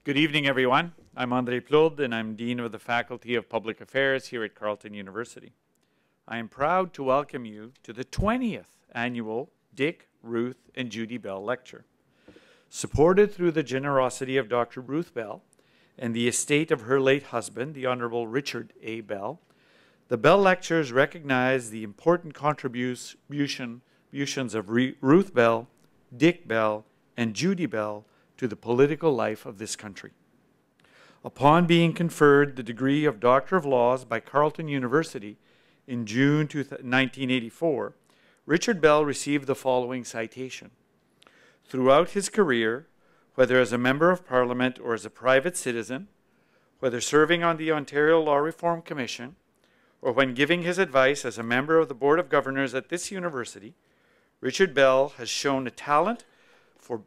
Good evening, everyone. I'm Andre Plourde, and I'm Dean of the Faculty of Public Affairs here at Carleton University. I am proud to welcome you to the 20th annual Dick, Ruth, and Judy Bell Lecture. Supported through the generosity of Dr. Ruth Bell and the estate of her late husband, the Honorable Richard A. Bell, the Bell Lectures recognize the important contributions of Ruth Bell, Dick Bell, and Judy Bell to the political life of this country. Upon being conferred the degree of Doctor of Laws by Carleton University in June 1984, Richard Bell received the following citation. Throughout his career, whether as a member of Parliament or as a private citizen, whether serving on the Ontario Law Reform Commission, or when giving his advice as a member of the Board of Governors at this university, Richard Bell has shown a talent for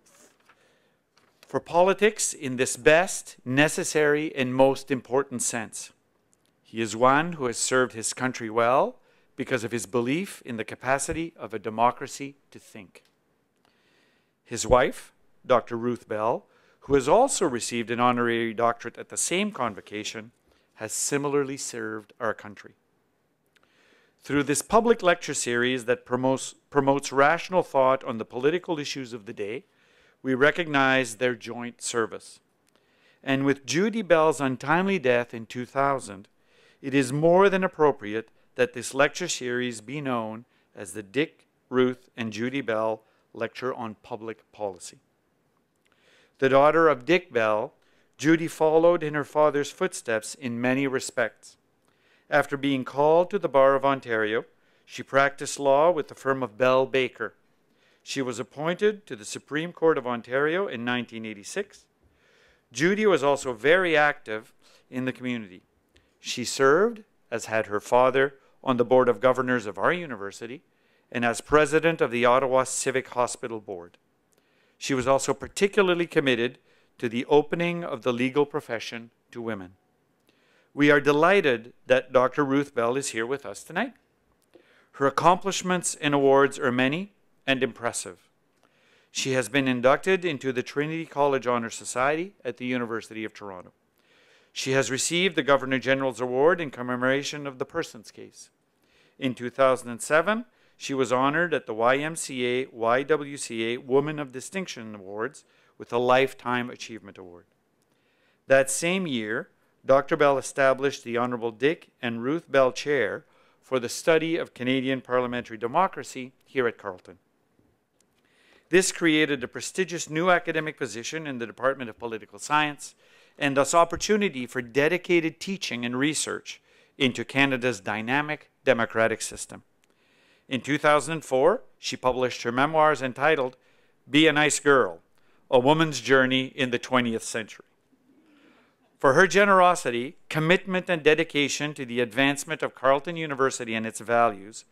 politics in this best, necessary, and most important sense. He is one who has served his country well because of his belief in the capacity of a democracy to think. His wife, Dr. Ruth Bell, who has also received an honorary doctorate at the same convocation, has similarly served our country. Through this public lecture series that promotes rational thought on the political issues of the day, we recognize their joint service. And with Judy Bell's untimely death in 2000, it is more than appropriate that this lecture series be known as the Dick, Ruth, and Judy Bell Lecture on Public Policy. The daughter of Dick Bell, Judy followed in her father's footsteps in many respects. After being called to the Bar of Ontario, she practiced law with the firm of Bell Baker. She was appointed to the Supreme Court of Ontario in 1986. Judy was also very active in the community. She served, as had her father, on the Board of Governors of our university and as president of the Ottawa Civic Hospital Board. She was also particularly committed to the opening of the legal profession to women. We are delighted that Dr. Ruth Bell is here with us tonight. Her accomplishments and awards are many and impressive. She has been inducted into the Trinity College Honor Society at the University of Toronto. She has received the Governor General's Award in commemoration of the Persons case. In 2007, she was honored at the YWCA Woman of Distinction Awards with a Lifetime Achievement Award. That same year, Dr. Bell established the Honorable Dick and Ruth Bell Chair for the study of Canadian parliamentary democracy here at Carleton. This created a prestigious new academic position in the Department of Political Science and thus opportunity for dedicated teaching and research into Canada's dynamic democratic system. In 2004, she published her memoirs entitled Be a Nice Girl, A Woman's Journey in the 20th Century. For her generosity, commitment, and dedication to the advancement of Carleton University and its values,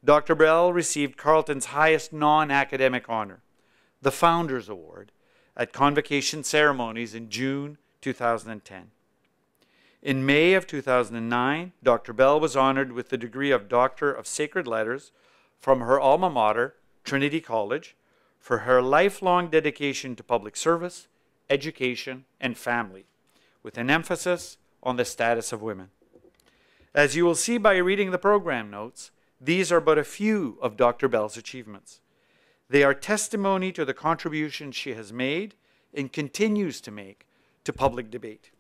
Dr. Bell received Carleton's highest non-academic honor, the Founders Award, at convocation ceremonies in June 2010. In May of 2009, Dr. Bell was honored with the degree of Doctor of Sacred Letters from her alma mater, Trinity College, for her lifelong dedication to public service, education, and family, with an emphasis on the status of women. As you will see by reading the program notes, these are but a few of Dr. Bell's achievements. They are testimony to the contributions she has made and continues to make to public debate.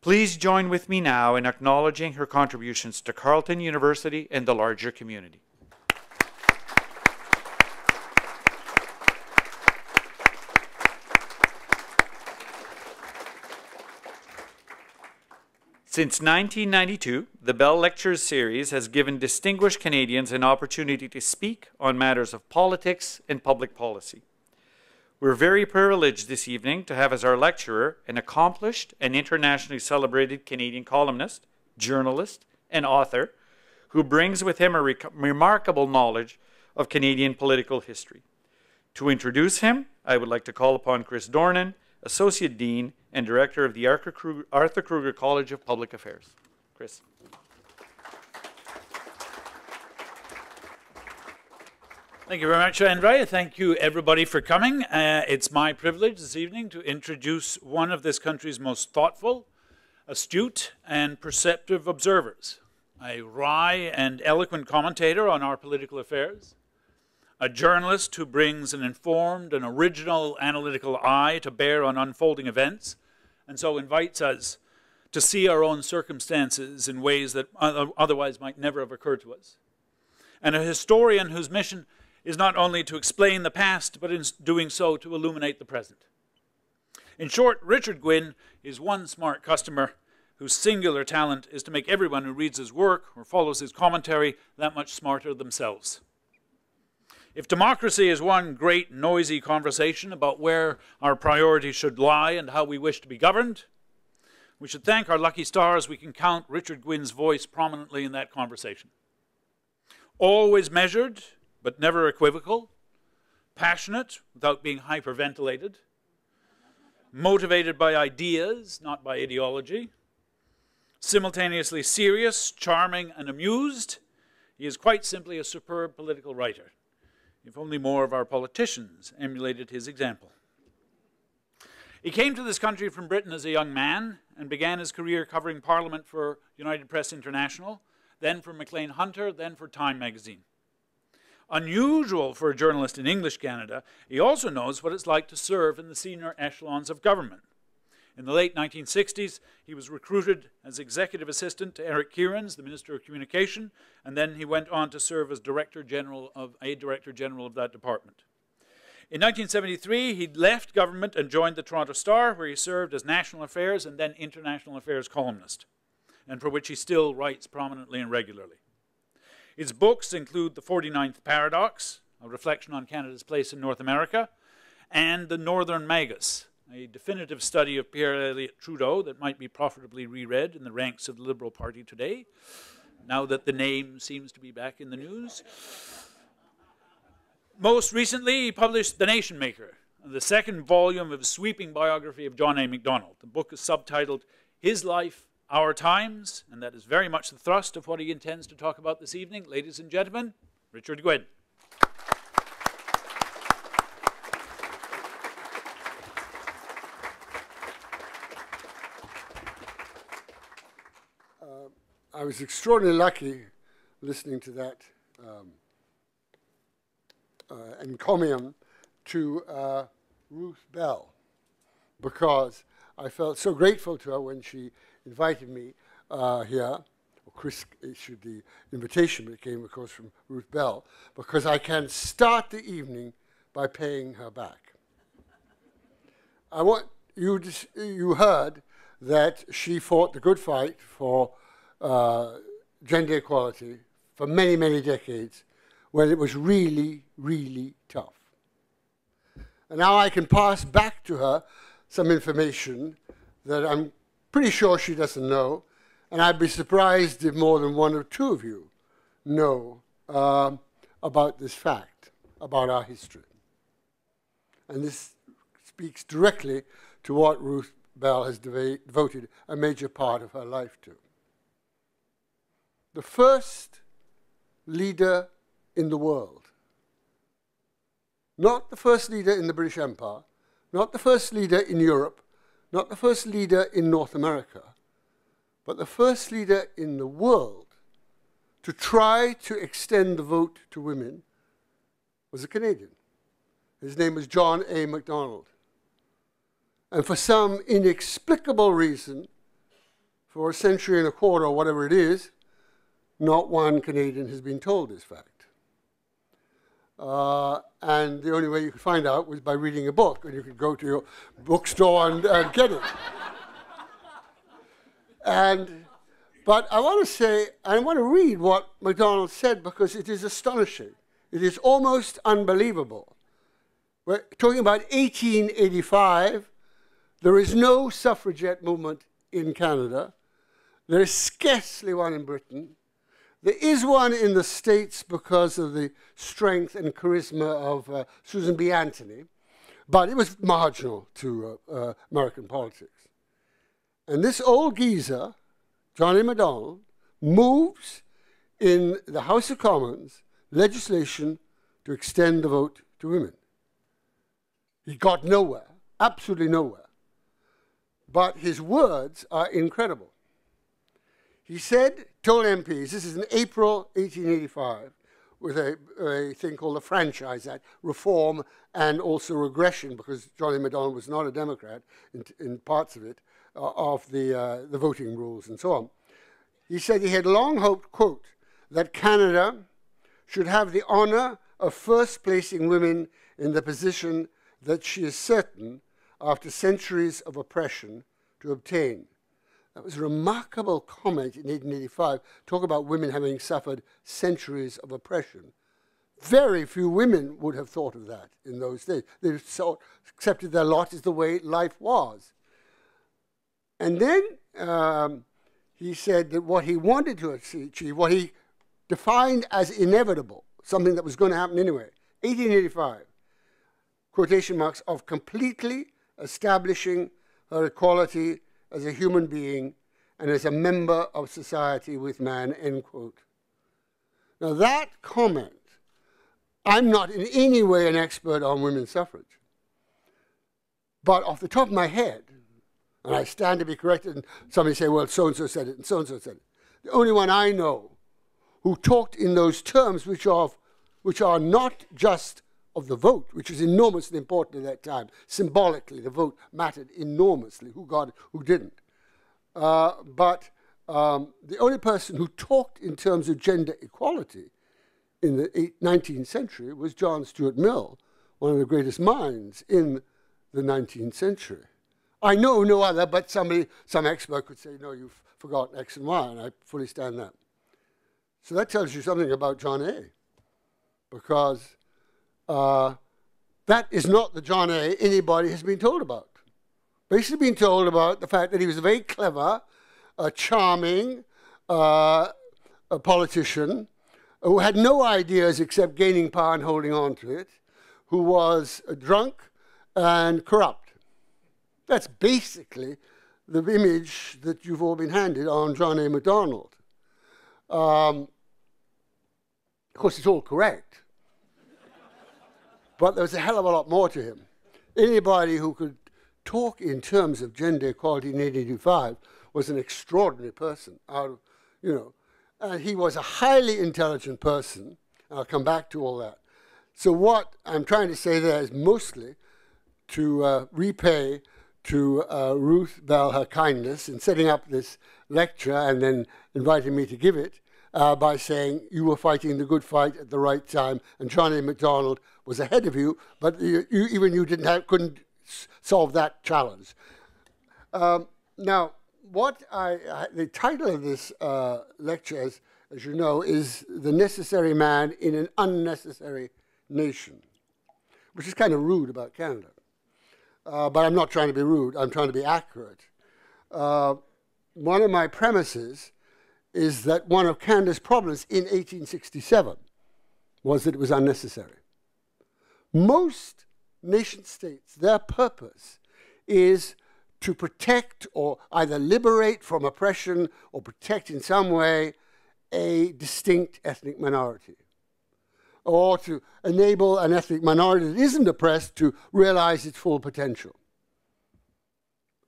Please join with me now in acknowledging her contributions to Carleton University and the larger community. Since 1992, the Bell Lectures series has given distinguished Canadians an opportunity to speak on matters of politics and public policy. We're very privileged this evening to have as our lecturer an accomplished and internationally celebrated Canadian columnist, journalist, and author who brings with him a remarkable knowledge of Canadian political history. To introduce him, I would like to call upon Chris Dornan, Associate Dean and Director of the Arthur Kroeger College of Public Affairs. Chris. Thank you very much, Andre. Thank you, everybody, for coming. It's my privilege this evening to introduce one of this country's most thoughtful, astute, and perceptive observers, a wry and eloquent commentator on our political affairs, a journalist who brings an informed and original analytical eye to bear on unfolding events, and so invites us to see our own circumstances in ways that otherwise might never have occurred to us, and a historian whose mission is not only to explain the past, but in doing so to illuminate the present. In short, Richard Gwyn is one smart customer whose singular talent is to make everyone who reads his work or follows his commentary that much smarter themselves. If democracy is one great noisy conversation about where our priorities should lie and how we wish to be governed, we should thank our lucky stars we can count Richard Gwyn's voice prominently in that conversation. Always measured, but never equivocal, passionate without being hyperventilated, motivated by ideas, not by ideology, simultaneously serious, charming, and amused, he is quite simply a superb political writer, if only more of our politicians emulated his example. He came to this country from Britain as a young man and began his career covering Parliament for United Press International, then for Maclean Hunter, then for Time magazine. Unusual for a journalist in English Canada, he also knows what it's like to serve in the senior echelons of government. In the late 1960s, he was recruited as executive assistant to Eric Kieran's, the Minister of Communication, and then he went on to serve as Director General of that department. In 1973, he left government and joined the Toronto Star, where he served as National Affairs and then International Affairs columnist, and for which he still writes prominently and regularly. His books include The 49th Paradox, a reflection on Canada's place in North America, and The Northern Magus, a definitive study of Pierre Elliott Trudeau that might be profitably reread in the ranks of the Liberal Party today, now that the name seems to be back in the news. Most recently, he published The Nation Maker, the second volume of a sweeping biography of John A. Macdonald. The book is subtitled His Life, Our Times, and that is very much the thrust of what he intends to talk about this evening. Ladies and gentlemen, Richard Gwyn. I was extraordinarily lucky listening to that encomium to Ruth Bell, because I felt so grateful to her when she invited me here. Chris issued the invitation, but it came, of course, from Ruth Bell, because I can start the evening by paying her back. I want you heard that she fought the good fight for gender equality for many, many decades, when it was really, really tough. And now I can pass back to her some information that I'm pretty sure she doesn't know, and I'd be surprised if more than one or two of you know about this fact, about our history. And this speaks directly to what Ruth Bell has devoted a major part of her life to. The first leader in the world, not the first leader in the British Empire, not the first leader in Europe, not the first leader in North America, but the first leader in the world to try to extend the vote to women was a Canadian. His name was John A. Macdonald. And for some inexplicable reason, for a century and a quarter or whatever it is, not one Canadian has been told this fact. And the only way you could find out was by reading a book, and you could go to your bookstore and get it. But I want to say, I want to read what Macdonald said, because it is astonishing. It is almost unbelievable. We're talking about 1885. There is no suffragette movement in Canada. There is scarcely one in Britain. There is one in the States because of the strength and charisma of Susan B. Anthony, but it was marginal to American politics. And this old geezer, John A. Macdonald, moves in the House of Commons legislation to extend the vote to women. He got nowhere, absolutely nowhere. But his words are incredible. He said, told MPs, this is in April 1885, with a thing called the Franchise Act, reform and also regression, because Johnny Macdonald was not a Democrat in parts of it, of the voting rules and so on. He said he had long hoped, quote, that Canada should have the honor of first placing women in the position that she is certain, after centuries of oppression, to obtain. That was a remarkable comment in 1885. Talk about women having suffered centuries of oppression. Very few women would have thought of that in those days. They accepted their lot as the way life was. And then he said that what he wanted to achieve, what he defined as inevitable, something that was going to happen anyway, 1885, quotation marks, of completely establishing her equality as a human being and as a member of society with man, end quote. Now that comment, I'm not in any way an expert on women's suffrage, but off the top of my head, and I stand to be corrected, and somebody say, well, so-and-so said it, and so-and-so said it. The only one I know who talked in those terms which are not just of the vote, which was enormously important at that time. Symbolically, the vote mattered enormously, who got it, who didn't. But the only person who talked in terms of gender equality in the 19th century was John Stuart Mill, one of the greatest minds in the 19th century. I know no other, but some expert could say, no, you've forgotten X and Y, and I fully stand that. So that tells you something about John A, because that is not the John A anybody has been told about. Basically been told about the fact that he was a very clever, charming a politician who had no ideas except gaining power and holding on to it, who was drunk and corrupt. That's basically the image that you've all been handed on John A. Macdonald. Of course, it's all correct. But there was a hell of a lot more to him. Anybody who could talk in terms of gender equality in 1885 was an extraordinary person. And he was a highly intelligent person. And I'll come back to all that. So what I'm trying to say there is mostly to repay to Ruth Bell her kindness in setting up this lecture and then inviting me to give it by saying you were fighting the good fight at the right time, and John A. Macdonald was ahead of you, but even you couldn't solve that challenge. Now, the title of this lecture, as you know, is "The Necessary Man in an Unnecessary Nation," which is kind of rude about Canada. But I'm not trying to be rude. I'm trying to be accurate. One of my premises is that one of Canada's problems in 1867 was that it was unnecessary. Most nation states, their purpose is to protect or either liberate from oppression or protect in some way a distinct ethnic minority, or to enable an ethnic minority that isn't oppressed to realize its full potential.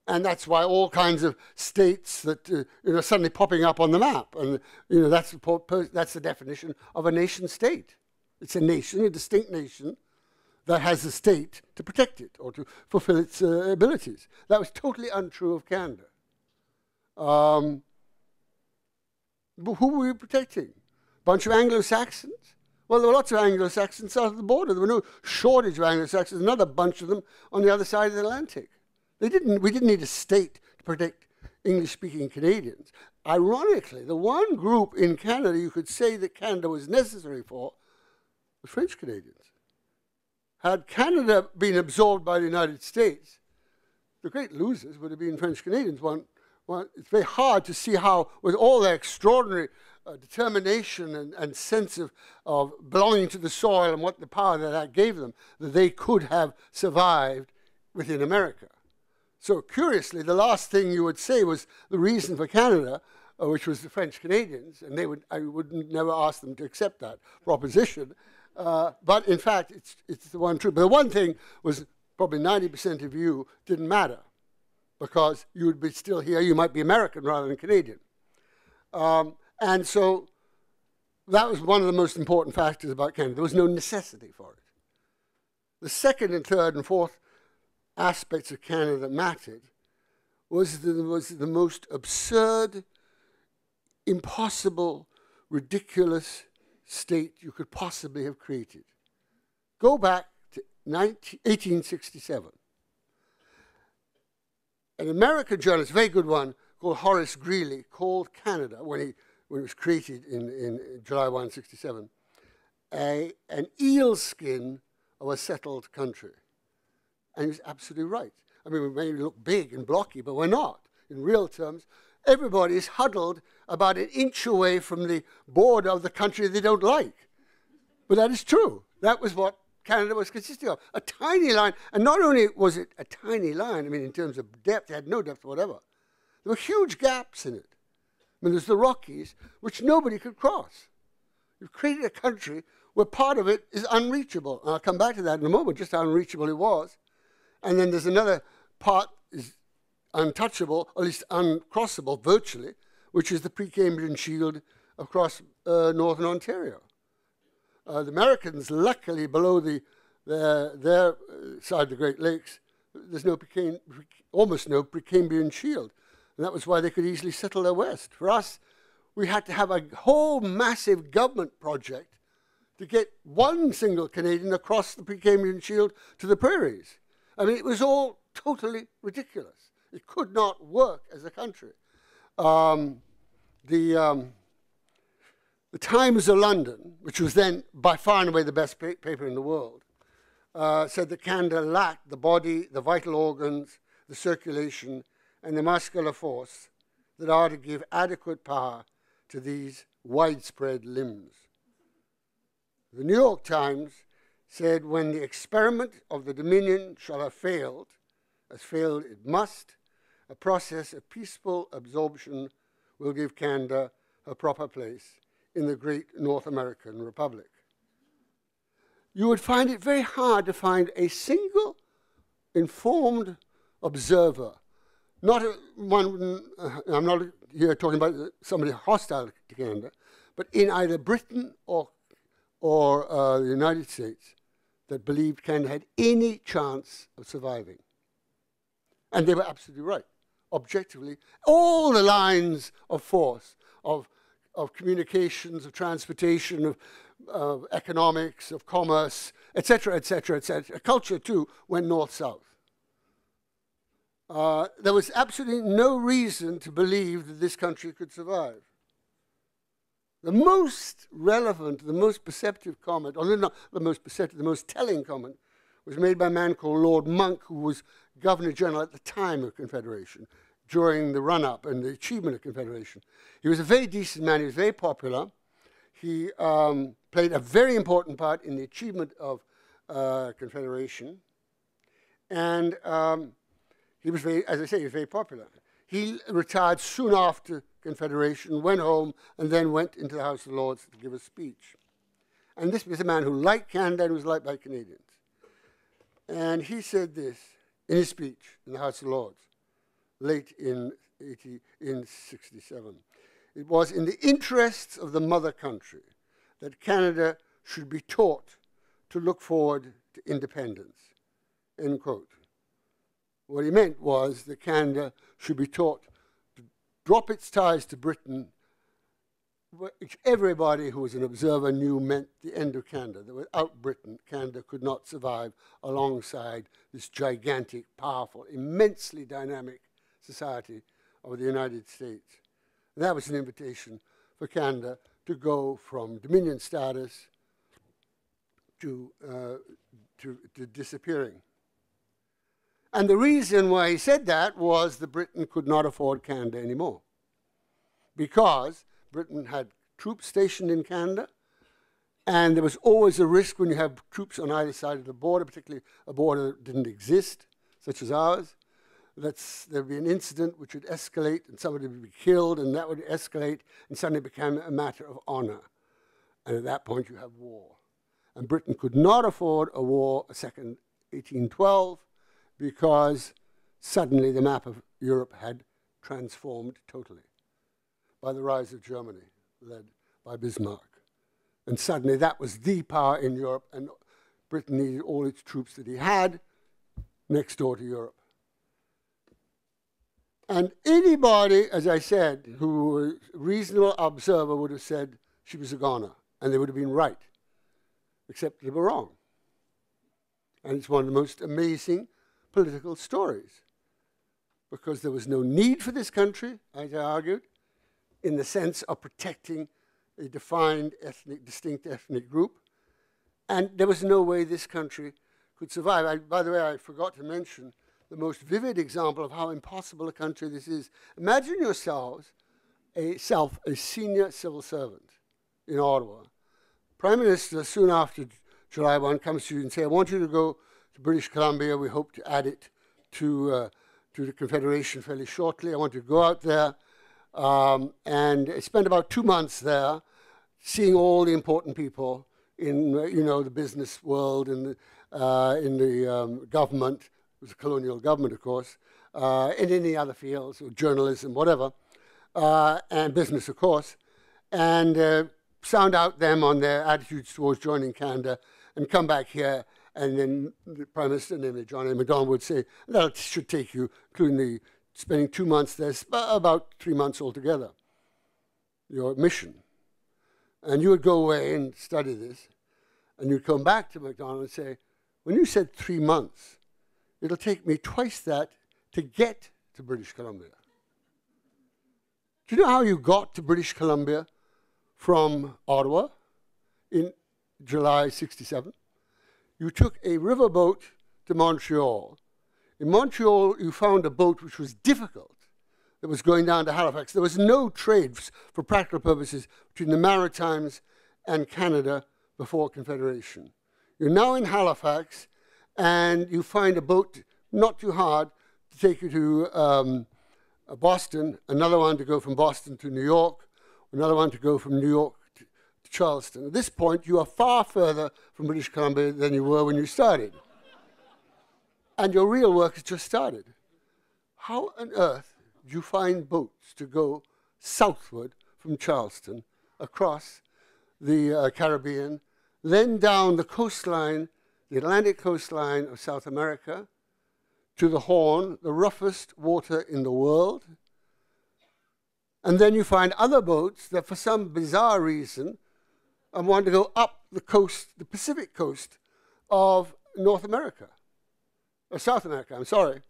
And that's why all kinds of states that suddenly popping up on the map, and that's the definition of a nation state. It's a nation, a distinct nation, that has a state to protect it or to fulfill its abilities. That was totally untrue of Canada. But who were we protecting? A bunch of Anglo-Saxons? Well, there were lots of Anglo-Saxons south of the border. There were no shortage of Anglo-Saxons, another bunch of them on the other side of the Atlantic. We didn't need a state to protect English-speaking Canadians. Ironically, the one group in Canada you could say that Canada was necessary for was French Canadians. Had Canada been absorbed by the United States, the great losers would have been French Canadians. It's very hard to see how, with all their extraordinary determination and sense of belonging to the soil and what the power that gave them, that they could have survived within America. So curiously, the last thing you would say was the reason for Canada, which was the French Canadians, and I would never ask them to accept that proposition. But in fact, it's the one truth. But the one thing was probably 90% of you didn't matter, because you would be still here. You might be American rather than Canadian. And so that was one of the most important factors about Canada. There was no necessity for it. The second and third and fourth aspects of Canada that mattered was the most absurd, impossible, ridiculous state you could possibly have created. Go back to 1867. An American journalist, a very good one, called Horace Greeley, called Canada, when it was created in July 1, 1967, an eel skin of a settled country. And he was absolutely right. I mean, we may look big and blocky, but we're not. In real terms, everybody is huddled about an inch away from the border of the country they don't like. But that is true. That was what Canada was consisting of. A tiny line. And not only was it a tiny line, I mean, in terms of depth, it had no depth whatever. There were huge gaps in it. I mean, there's the Rockies, which nobody could cross. You've created a country where part of it is unreachable. And I'll come back to that in a moment, just how unreachable it was. And then there's another part is untouchable, or at least uncrossable virtually, which is the Precambrian Shield across northern Ontario. The Americans, luckily, below their side of the Great Lakes, there's almost no Precambrian Shield. And that was why they could easily settle there west. For us, we had to have a whole massive government project to get one single Canadian across the Precambrian Shield to the prairies. I mean, it was all totally ridiculous. It could not work as a country. The Times of London, which was then by far and away the best paper in the world, said that Canada lacked the body, the vital organs, the circulation, and the muscular force that are to give adequate power to these widespread limbs. The New York Times said, when the experiment of the Dominion shall have failed, as failed it must, a process of peaceful absorption will give Canada a proper place in the great North American Republic. You would find it very hard to find a single informed observer, I'm not here talking about somebody hostile to Canada, but in either Britain or the United States, that believed Canada had any chance of surviving. And they were absolutely right. Objectively, all the lines of force, of communications, of transportation, of economics, of commerce, etc., etc., etc., culture too, went north-south. There was absolutely no reason to believe that this country could survive. The most relevant, the most perceptive comment, or not the most perceptive, the most telling comment, was made by a man called Lord Monck, who was Governor General at the time of Confederation, during the run-up and the achievement of Confederation. He was a very decent man. He was very popular. He played a very important part in the achievement of Confederation. And he was very, as I say, he was very popular. He retired soon after Confederation, went home, and then went into the House of Lords to give a speech. And this was a man who liked Canada and was liked by Canadians. And he said this in his speech in the House of Lords, late in 67. It was in the interests of the mother country that Canada should be taught to look forward to independence, end quote. What he meant was that Canada should be taught to drop its ties to Britain, which everybody who was an observer knew meant the end of Canada, that without Britain, Canada could not survive alongside this gigantic, powerful, immensely dynamic society of the United States. And that was an invitation for Canada to go from Dominion status to disappearing. And the reason why he said that was that Britain could not afford Canada anymore, because Britain had troops stationed in Canada, and there was always a risk when you have troops on either side of the border, particularly a border that didn't exist, such as ours, that there would be an incident which would escalate and somebody would be killed, and that would escalate and suddenly become a matter of honor. And at that point you have war. And Britain could not afford a war, a second 1812, because suddenly the map of Europe had transformed totally by the rise of Germany, led by Bismarck. And suddenly that was the power in Europe, and Britain needed all its troops that he had next door to Europe. And anybody, as I said, who was a reasonable observer would have said she was a goner, and they would have been right, except they were wrong. And it's one of the most amazing political stories, because there was no need for this country, as I argued, in the sense of protecting a defined distinct ethnic group, and there was no way this country could survive. By the way, I forgot to mention the most vivid example of how impossible a country this is. Imagine yourselves a senior civil servant in Ottawa. Prime Minister, soon after July 1, comes to you and says, I want you to go to British Columbia. We hope to add it to the Confederation fairly shortly. I want you to go out there and spend about 2 months there, seeing all the important people in the business world and in the government. It was a colonial government, of course, in any other fields, or journalism, whatever, and business, of course, and sound out them on their attitudes towards joining Canada, and come back here, and then the Prime Minister, named John A. Macdonald, would say, that should take you, including spending 2 months there, about 3 months altogether, your mission. And you would go away and study this, and you'd come back to Macdonald and say, when you said 3 months, it'll take me twice that to get to British Columbia. Do you know how you got to British Columbia from Ottawa in July 67? You took a riverboat to Montreal. In Montreal, you found a boat which was difficult, that was going down to Halifax. There was no trade, for practical purposes, between the Maritimes and Canada before Confederation. You're now in Halifax, and you find a boat not too hard to take you to Boston, another one to go from Boston to New York, another one to go from New York to Charleston. At this point, you are far further from British Columbia than you were when you started. And your real work has just started. How on earth do you find boats to go southward from Charleston, across the Caribbean, then down the coastline, the Atlantic coastline of South America, to the Horn, the roughest water in the world? And then you find other boats that, for some bizarre reason, want to go up the coast, the Pacific coast of North America. Or South America, I'm sorry.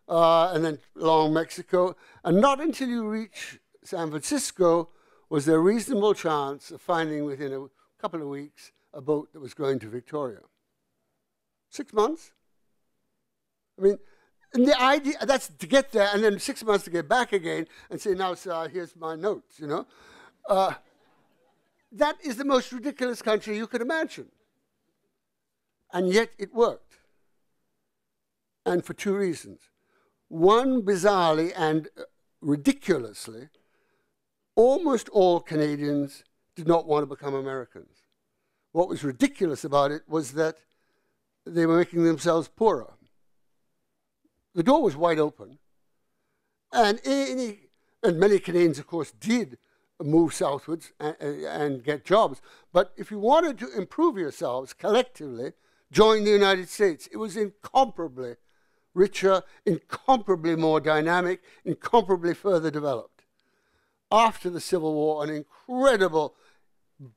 And then along Mexico. And not until you reach San Francisco was there a reasonable chance of finding within a couple of weeks a boat that was going to Victoria. 6 months? I mean, and the idea, that's to get there, and then 6 months to get back again and say, now, sir, here's my notes, you know. That is the most ridiculous country you could imagine. And yet it worked. And for two reasons. One, bizarrely and ridiculously, almost all Canadians did not want to become Americans. What was ridiculous about it was that they were making themselves poorer. The door was wide open. And many Canadians, of course, did move southwards and get jobs. But if you wanted to improve yourselves collectively, join the United States. It was incomparably richer, incomparably more dynamic, incomparably further developed. After the Civil War, an incredible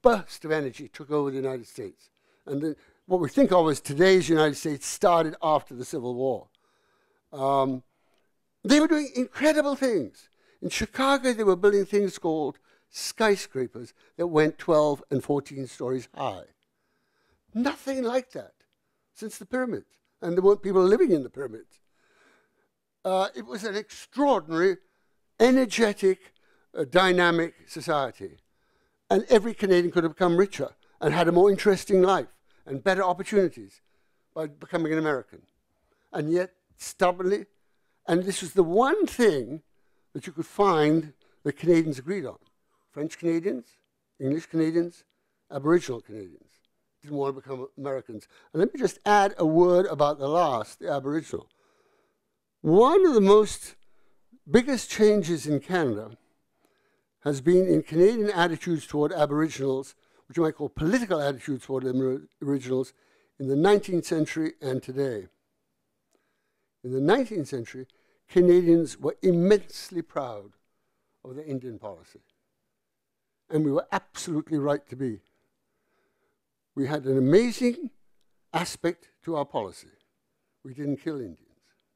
burst of energy took over the United States. And what we think of as today's United States started after the Civil War. They were doing incredible things. In Chicago, they were building things called skyscrapers that went 12 and 14 stories high. Nothing like that since the pyramids. And there weren't people living in the pyramids. It was an extraordinary, energetic, dynamic society. And every Canadian could have become richer and had a more interesting life and better opportunities by becoming an American. And yet, stubbornly, and this was the one thing that you could find that Canadians agreed on. French Canadians, English Canadians, Aboriginal Canadians. didn't want to become Americans. And let me just add a word about the last, the Aboriginal. One of the biggest changes in Canada has been in Canadian attitudes toward Aboriginals, which you might call political attitudes toward Aboriginals, in the 19th century and today. In the 19th century, Canadians were immensely proud of their Indian policy. And we were absolutely right to be. We had an amazing aspect to our policy. We didn't kill Indians.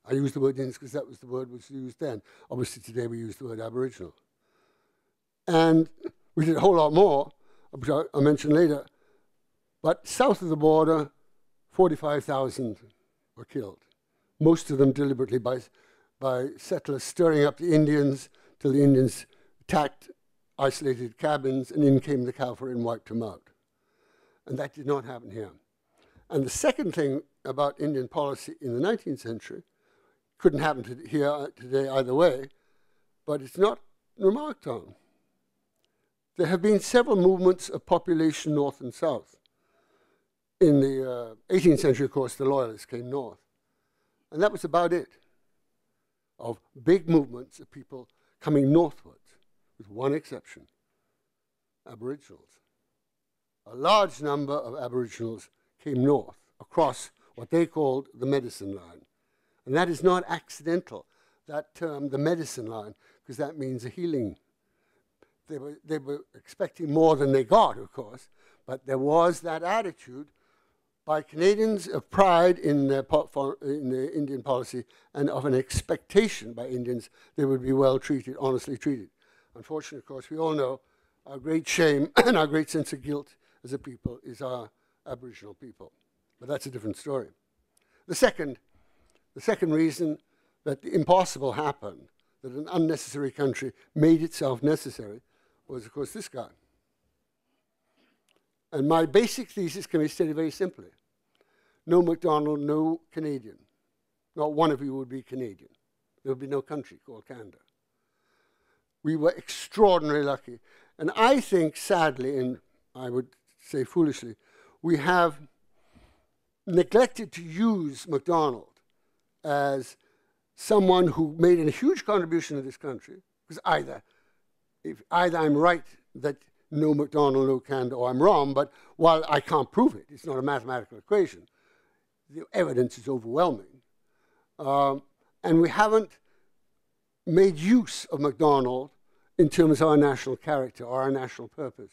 I use the word Indians because that was the word which was used then. Obviously today we use the word Aboriginal. And we did a whole lot more, which I'll mention later. But south of the border, 45,000 were killed. Most of them deliberately by settlers stirring up the Indians till the Indians attacked isolated cabins, and in came the cavalry and wiped them out. And that did not happen here. And the second thing about Indian policy in the 19th century, couldn't happen here today either way, but it's not remarked on. There have been several movements of population north and south. In the 18th century, of course, the Loyalists came north. And that was about it, of big movements of people coming northwards, with one exception, Aboriginals. A large number of Aboriginals came north, across what they called the medicine line. And that is not accidental, that term, the medicine line, because that means a healing. They were expecting more than they got, of course, but there was that attitude by Canadians of pride in the Indian policy and of an expectation by Indians they would be well treated, honestly treated. Unfortunately, of course, we all know our great shame and our great sense of guilt as a people is our Aboriginal people. But that's a different story. The second reason that the impossible happened, that an unnecessary country made itself necessary, was, of course, this guy. And my basic thesis can be stated very simply. No Macdonald, no Canadian. Not one of you would be Canadian. There would be no country called Canada. We were extraordinarily lucky. And I think, sadly, and I would say foolishly, we have neglected to use Macdonald as someone who made a huge contribution to this country, because either I'm right that no Macdonald, no Canada, or I'm wrong, but while I can't prove it, it's not a mathematical equation, the evidence is overwhelming. And we haven't made use of Macdonald in terms of our national character or our national purpose.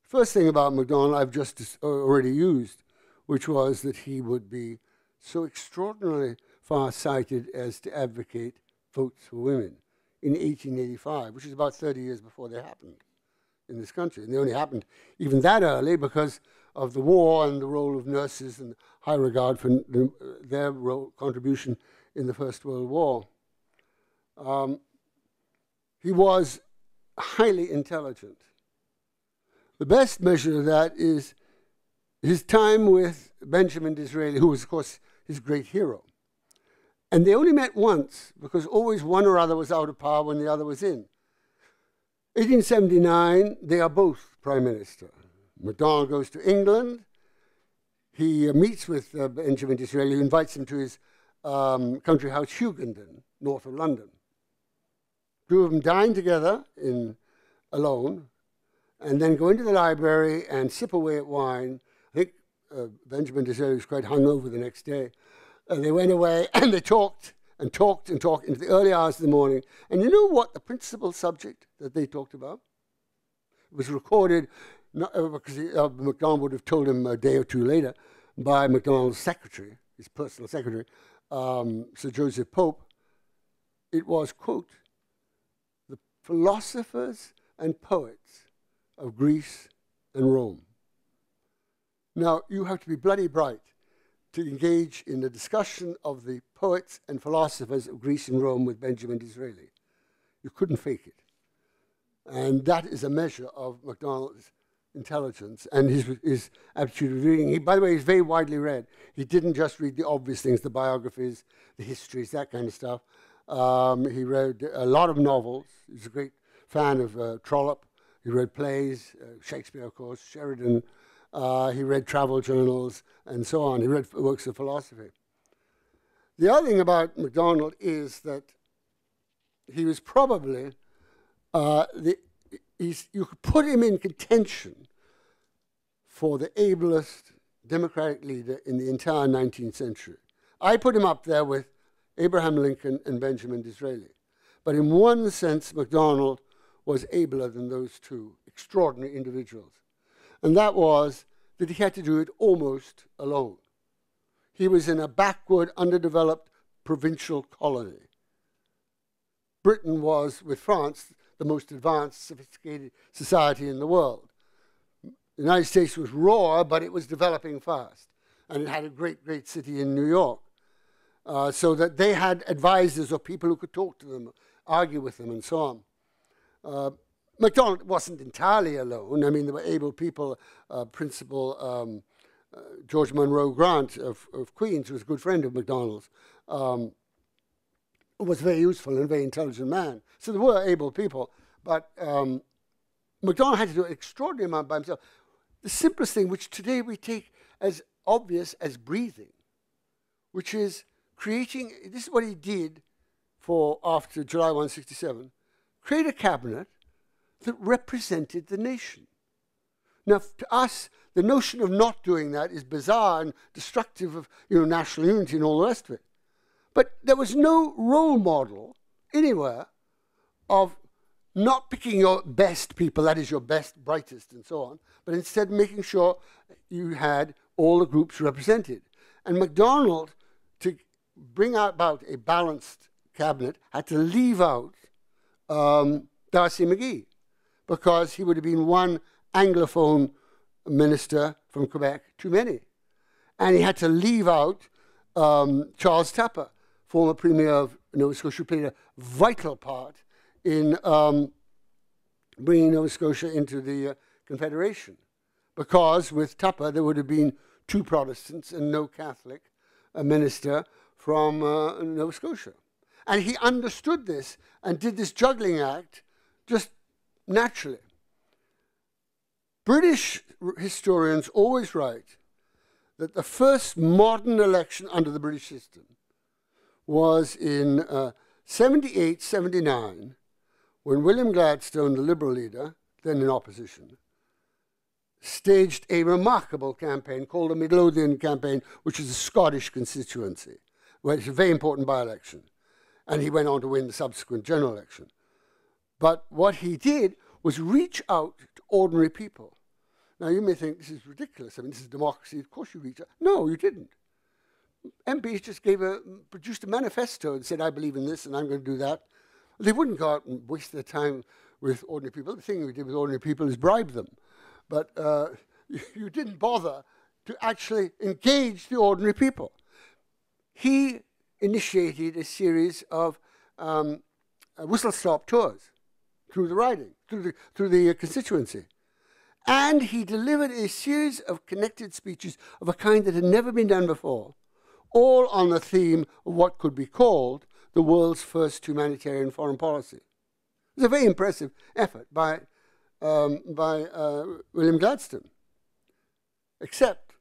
First thing about Macdonald I've just already used, which was that he would be so extraordinarily far-sighted as to advocate votes for women in 1885, which is about 30 years before they happened in this country. And they only happened even that early because of the war and the role of nurses and high regard for their contribution in the First World War. He was highly intelligent. The best measure of that is his time with Benjamin Disraeli, who was, of course, his great hero. And they only met once, because always one or other was out of power when the other was in. 1879, they are both prime minister. Macdonald goes to England. He meets with Benjamin Disraeli, who invites him to his country house, Hughenden, north of London. Two of them dine together alone, and then go into the library and sip away at wine. I think Benjamin Disraeli was quite hungover the next day. And they went away and they talked and talked and talked into the early hours of the morning. And you know what the principal subject that they talked about? It was recorded, not, because Macdonald would have told him a day or two later, by Macdonald's secretary, his personal secretary, Sir Joseph Pope. It was, quote, the philosophers and poets of Greece and Rome. Now, you have to be bloody bright to engage in the discussion of the poets and philosophers of Greece and Rome with Benjamin Disraeli. You couldn't fake it. And that is a measure of Macdonald's intelligence and his aptitude of reading. He, by the way, he's very widely read. He didn't just read the obvious things, the biographies, the histories, that kind of stuff. He read a lot of novels. He's a great fan of Trollope. He read plays, Shakespeare, of course, Sheridan, He read travel journals and so on. He read works of philosophy. The other thing about Macdonald is that he was probably, you could put him in contention for the ablest democratic leader in the entire 19th century. I put him up there with Abraham Lincoln and Benjamin Disraeli. But in one sense, Macdonald was abler than those two extraordinary individuals. And that was that he had to do it almost alone. He was in a backward, underdeveloped provincial colony. Britain was, with France, the most advanced, sophisticated society in the world. The United States was raw, but it was developing fast. And it had a great, great city in New York. So that they had advisors or people who could talk to them, argue with them, and so on. Macdonald wasn't entirely alone. I mean, there were able people. Principal George Monroe Grant of Queens, who was a good friend of Macdonald's, was a very useful and very intelligent man. So there were able people. But Macdonald had to do an extraordinary amount by himself. The simplest thing, which today we take as obvious as breathing, which is creating, this is what he did for after July 167, create a cabinet that represented the nation. Now, to us, the notion of not doing that is bizarre and destructive of national unity and all the rest of it. But there was no role model anywhere of not picking your best people, that is your best, brightest, and so on, but instead making sure you had all the groups represented. And Macdonald, to bring about a balanced cabinet, had to leave out D'Arcy McGee, because he would have been one Anglophone minister from Quebec too many. And he had to leave out Charles Tupper, former Premier of Nova Scotia, who played a vital part in bringing Nova Scotia into the Confederation. Because with Tupper, there would have been two Protestants and no Catholic minister from Nova Scotia. And he understood this and did this juggling act just naturally. British historians always write that the first modern election under the British system was in 78, 79, when William Gladstone, the Liberal leader, then in opposition, staged a remarkable campaign called the Midlothian campaign, which is a Scottish constituency, where it's a very important by-election. And he went on to win the subsequent general election. But what he did was reach out to ordinary people. Now, you may think this is ridiculous. I mean, this is democracy. Of course you reach out. No, you didn't. MPs just produced a manifesto and said, I believe in this and I'm going to do that. They wouldn't go out and waste their time with ordinary people. The thing we did with ordinary people is bribe them. But you didn't bother to actually engage the ordinary people. He initiated a series of whistle-stop tours through the riding, through the constituency. And he delivered a series of connected speeches of a kind that had never been done before, all on the theme of what could be called the world's first humanitarian foreign policy. It was a very impressive effort by William Gladstone. Except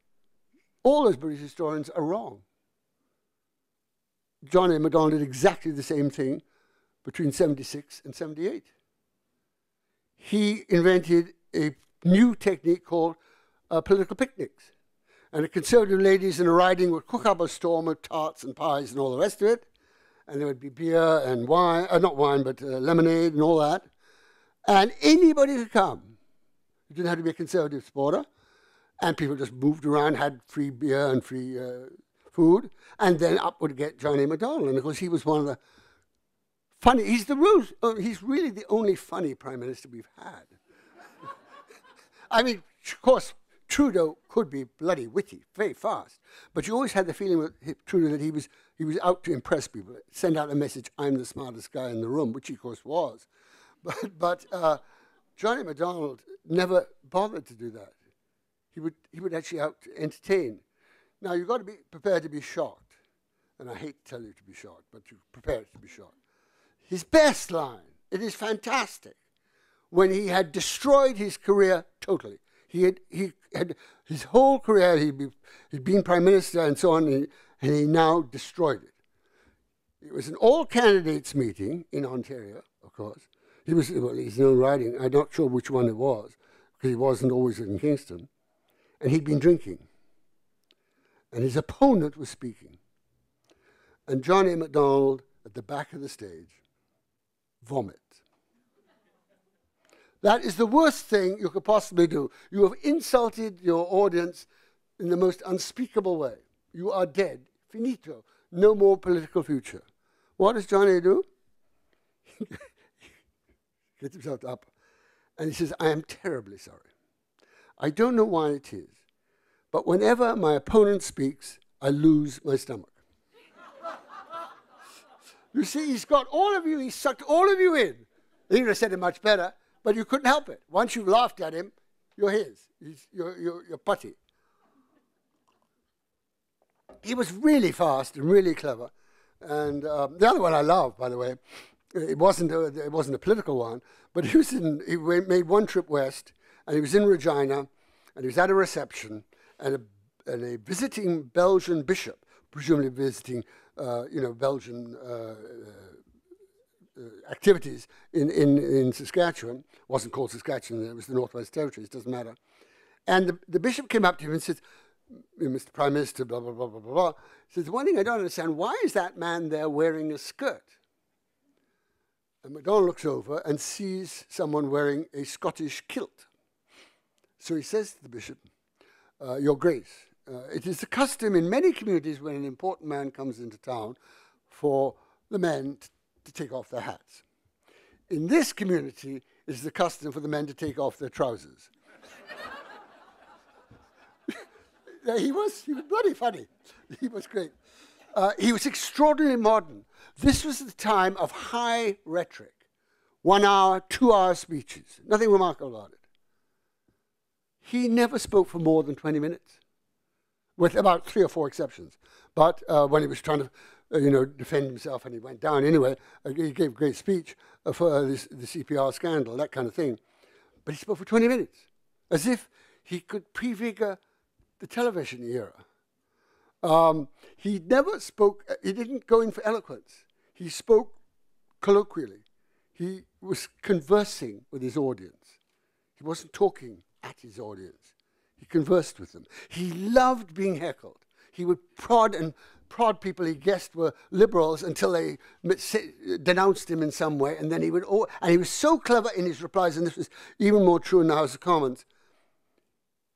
all those British historians are wrong. John A. Macdonald did exactly the same thing between 76 and 78. He invented a new technique called political picnics. And the Conservative ladies in a riding would cook up a storm of tarts and pies and all the rest of it. And there would be beer and wine, not wine, but lemonade and all that. And anybody could come. You didn't have to be a Conservative supporter. And people just moved around, had free beer and free food. And then up would get John A. Macdonald. And of course, he was one of the funny, he's really the only funny prime minister we've had. I mean, of course, Trudeau could be bloody witty, very fast. But you always had the feeling with Trudeau that he was out to impress people, send out a message, I'm the smartest guy in the room, which he, of course, was. But John A. Macdonald never bothered to do that. He would actually out to entertain. Now, you've got to be prepared to be shocked. And I hate to tell you to be shocked, but you're prepared to be shocked. His best line, it is fantastic, when he had destroyed his career totally. He had his whole career, he'd been Prime Minister and so on, and he now destroyed it. It was an all-candidates meeting in Ontario, of course. He's no riding. I'm not sure which one it was, because he wasn't always in Kingston. And he'd been drinking. And his opponent was speaking. And John A. Macdonald, at the back of the stage, vomit. That is the worst thing you could possibly do. You have insulted your audience in the most unspeakable way. You are dead. Finito. No more political future. What does John A. do? He gets himself up and he says, I am terribly sorry. I don't know why it is, but whenever my opponent speaks, I lose my stomach. You see, he's got all of you, he's sucked all of you in. He would have said it much better, but you couldn't help it. Once you've laughed at him, you're his. You're putty. He was really fast and really clever. And the other one I love, by the way, it wasn't a political one, but he made one trip west, and he was in Regina, and he was at a reception, and a visiting Belgian bishop, presumably visiting, Belgian activities in Saskatchewan. It wasn't called Saskatchewan, it was the Northwest Territories, it doesn't matter. And the bishop came up to him and said, Mr. Prime Minister, blah, blah, blah, blah, blah, blah. He says, one thing I don't understand, why is that man there wearing a skirt? And Macdonald looks over and sees someone wearing a Scottish kilt. So he says to the bishop, Your Grace, it is the custom in many communities when an important man comes into town for the men to take off their hats. In this community, it is the custom for the men to take off their trousers. He was bloody funny. He was great. He was extraordinarily modern. This was the time of high rhetoric. 1 hour, 2 hour speeches. Nothing remarkable about it. He never spoke for more than 20 minutes, with about 3 or 4 exceptions. But when he was trying to defend himself, and he went down anyway, he gave a great speech for the CPR scandal, that kind of thing. But he spoke for 20 minutes, as if he could prefigure the television era. He never spoke, he didn't go in for eloquence. He spoke colloquially. He was conversing with his audience. He wasn't talking at his audience. He conversed with them. He loved being heckled. He would prod people he guessed were liberals until they denounced him in some way, and then he would, and he was so clever in his replies, and this was even more true in the House of Commons.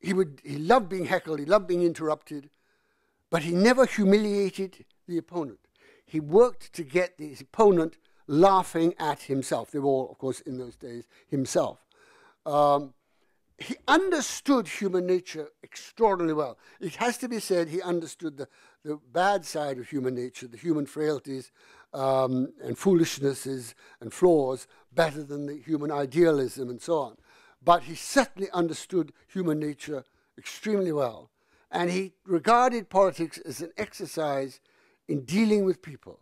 He loved being heckled, he loved being interrupted, but he never humiliated the opponent. He worked to get his opponent laughing at himself. They were all, of course, in those days, himself. He understood human nature extraordinarily well. It has to be said he understood the bad side of human nature, the human frailties and foolishnesses and flaws better than the human idealism and so on. But he certainly understood human nature extremely well. And he regarded politics as an exercise in dealing with people,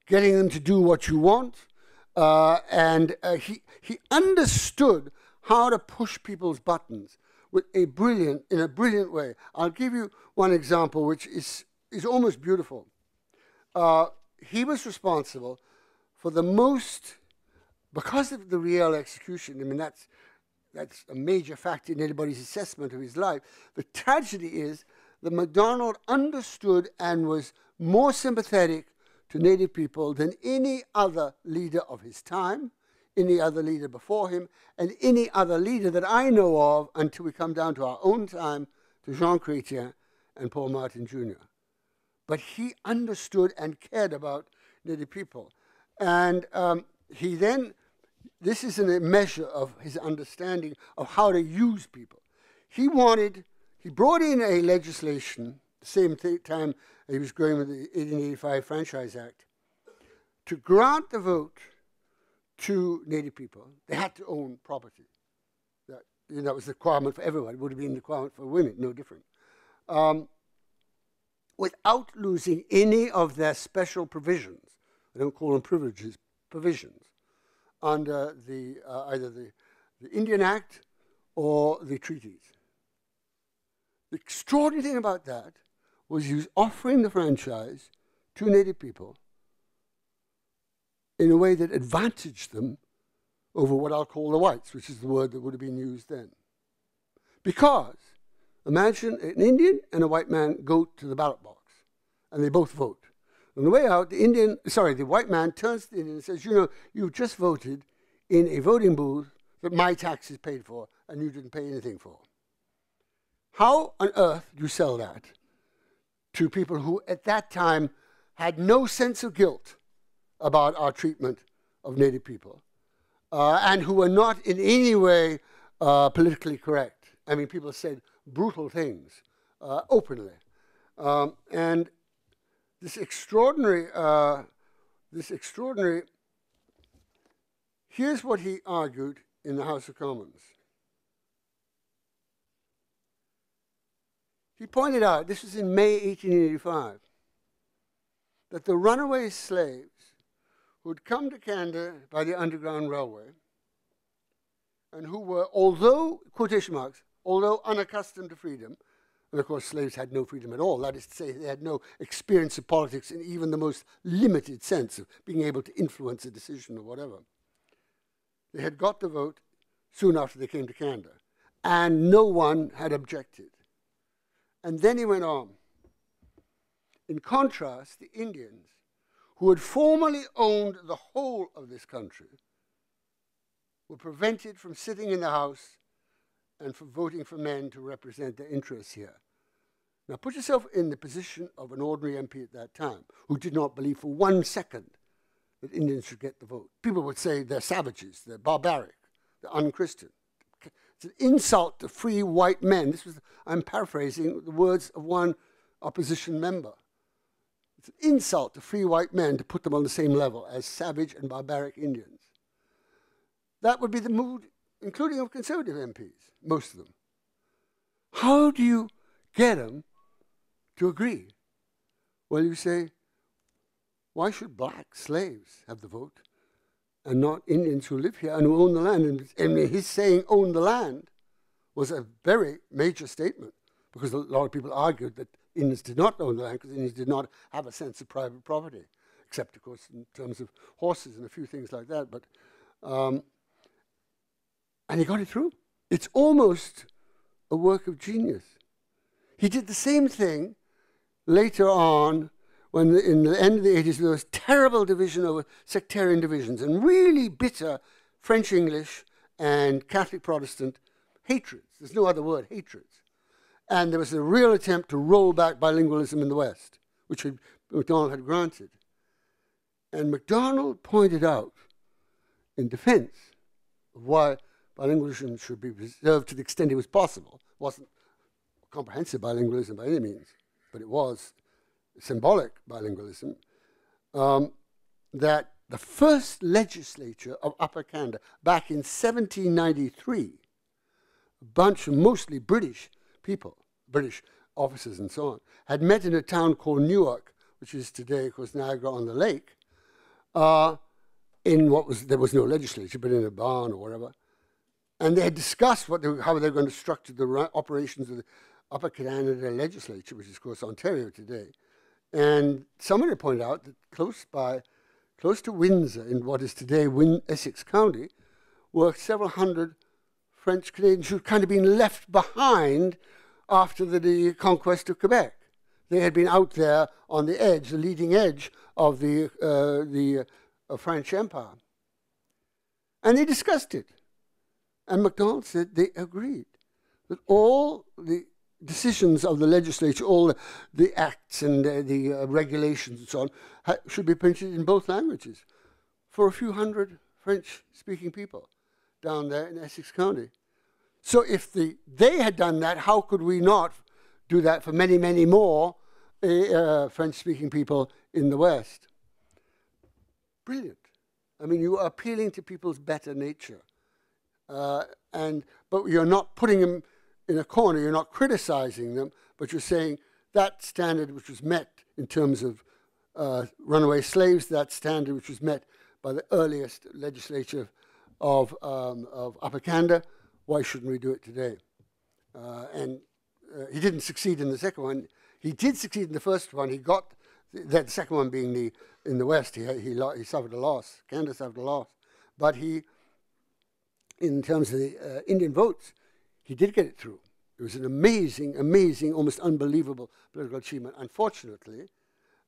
getting them to do what you want. He understood how to push people's buttons in a brilliant way. I'll give you one example, which is almost beautiful. He was responsible for the most, because of the Riel execution. I mean, that's a major factor in anybody's assessment of his life. The tragedy is that Macdonald understood and was more sympathetic to Native people than any other leader of his time, any other leader before him, and any other leader that I know of until we come down to our own time, to Jean Chrétien and Paul Martin Jr. But he understood and cared about Native people. And he then, this is a measure of his understanding of how to use people. He brought in a legislation, the same time he was going with the 1885 Franchise Act, to grant the vote to Native people. They had to own property. That was the requirement for everyone. It would have been the requirement for women, no different. Without losing any of their special provisions. I don't call them privileges, provisions, under either the Indian Act or the treaties. The extraordinary thing about that was he was offering the franchise to Native people in a way that advantaged them over what I'll call the whites, which is the word that would have been used then. Because imagine an Indian and a white man go to the ballot box, and they both vote. On the way out, the white man turns to the Indian and says, you know, you just voted in a voting booth that my taxes paid for, and you didn't pay anything for. How on earth do you sell that to people who at that time had no sense of guilt about our treatment of Native people, and who were not in any way politically correct? I mean, people said brutal things openly. And this extraordinary, here's what he argued in the House of Commons. He pointed out, this was in May 1885, that the runaway slaves who had come to Canada by the Underground Railway and who were, although, quotation marks, although unaccustomed to freedom, and of course slaves had no freedom at all, that is to say they had no experience of politics in even the most limited sense of being able to influence a decision or whatever. They had got the vote soon after they came to Canada, and no one had objected. And then he went on. In contrast, the Indians, who had formerly owned the whole of this country, were prevented from sitting in the House and from voting for men to represent their interests here. Now put yourself in the position of an ordinary MP at that time, who did not believe for 1 second that Indians should get the vote. People would say they're savages, they're barbaric, they're unchristian. It's an insult to free white men. I'm paraphrasing the words of one opposition member. It's an insult to free white men to put them on the same level as savage and barbaric Indians. That would be the mood, including of Conservative MPs, most of them. How do you get them to agree? Well, you say, why should black slaves have the vote and not Indians who live here and who own the land? And his saying own the land was a very major statement, because a lot of people argued that Indians did not own the land because Indians did not have a sense of private property, except, of course, in terms of horses and a few things like that. But and he got it through. It's almost a work of genius. He did the same thing later on when in the end of the 80s there was terrible division over sectarian divisions and really bitter French-English and Catholic-Protestant hatreds. There's no other word, hatreds. And there was a real attempt to roll back bilingualism in the West, which Macdonald had granted. And Macdonald pointed out, in defense of why bilingualism should be preserved to the extent it was possible, it wasn't comprehensive bilingualism by any means, but it was symbolic bilingualism, that the first legislature of Upper Canada, back in 1793, a bunch of mostly British people, British officers and so on, had met in a town called Newark, which is today, of course, Niagara-on-the-Lake, in what was, there was no legislature, but in a barn or whatever. And they had discussed how they were going to structure the operations of the Upper Canada legislature, which is, of course, Ontario today. And somebody pointed out that close to Windsor, in what is today Essex County, were several hundred French Canadians who had kind of been left behind after the conquest of Quebec. They had been out there on the edge, the leading edge of the French Empire. And they discussed it. And Macdonald said they agreed that all the decisions of the legislature, all the acts and the regulations and so on, should be printed in both languages for a few hundred French-speaking people down there in Essex County. So if they had done that, how could we not do that for many, many more French-speaking people in the West? Brilliant. I mean, you are appealing to people's better nature. But you're not putting them in a corner, you're not criticizing them, but you're saying that standard which was met in terms of runaway slaves, that standard which was met by the earliest legislature of Upper Canada, why shouldn't we do it today? And he didn't succeed in the second one. He did succeed in the first one. He got that second one being in the West. He suffered a loss. Canada suffered a loss, but he, in terms of the Indian votes, he did get it through. It was an amazing, amazing, almost unbelievable political achievement. Unfortunately,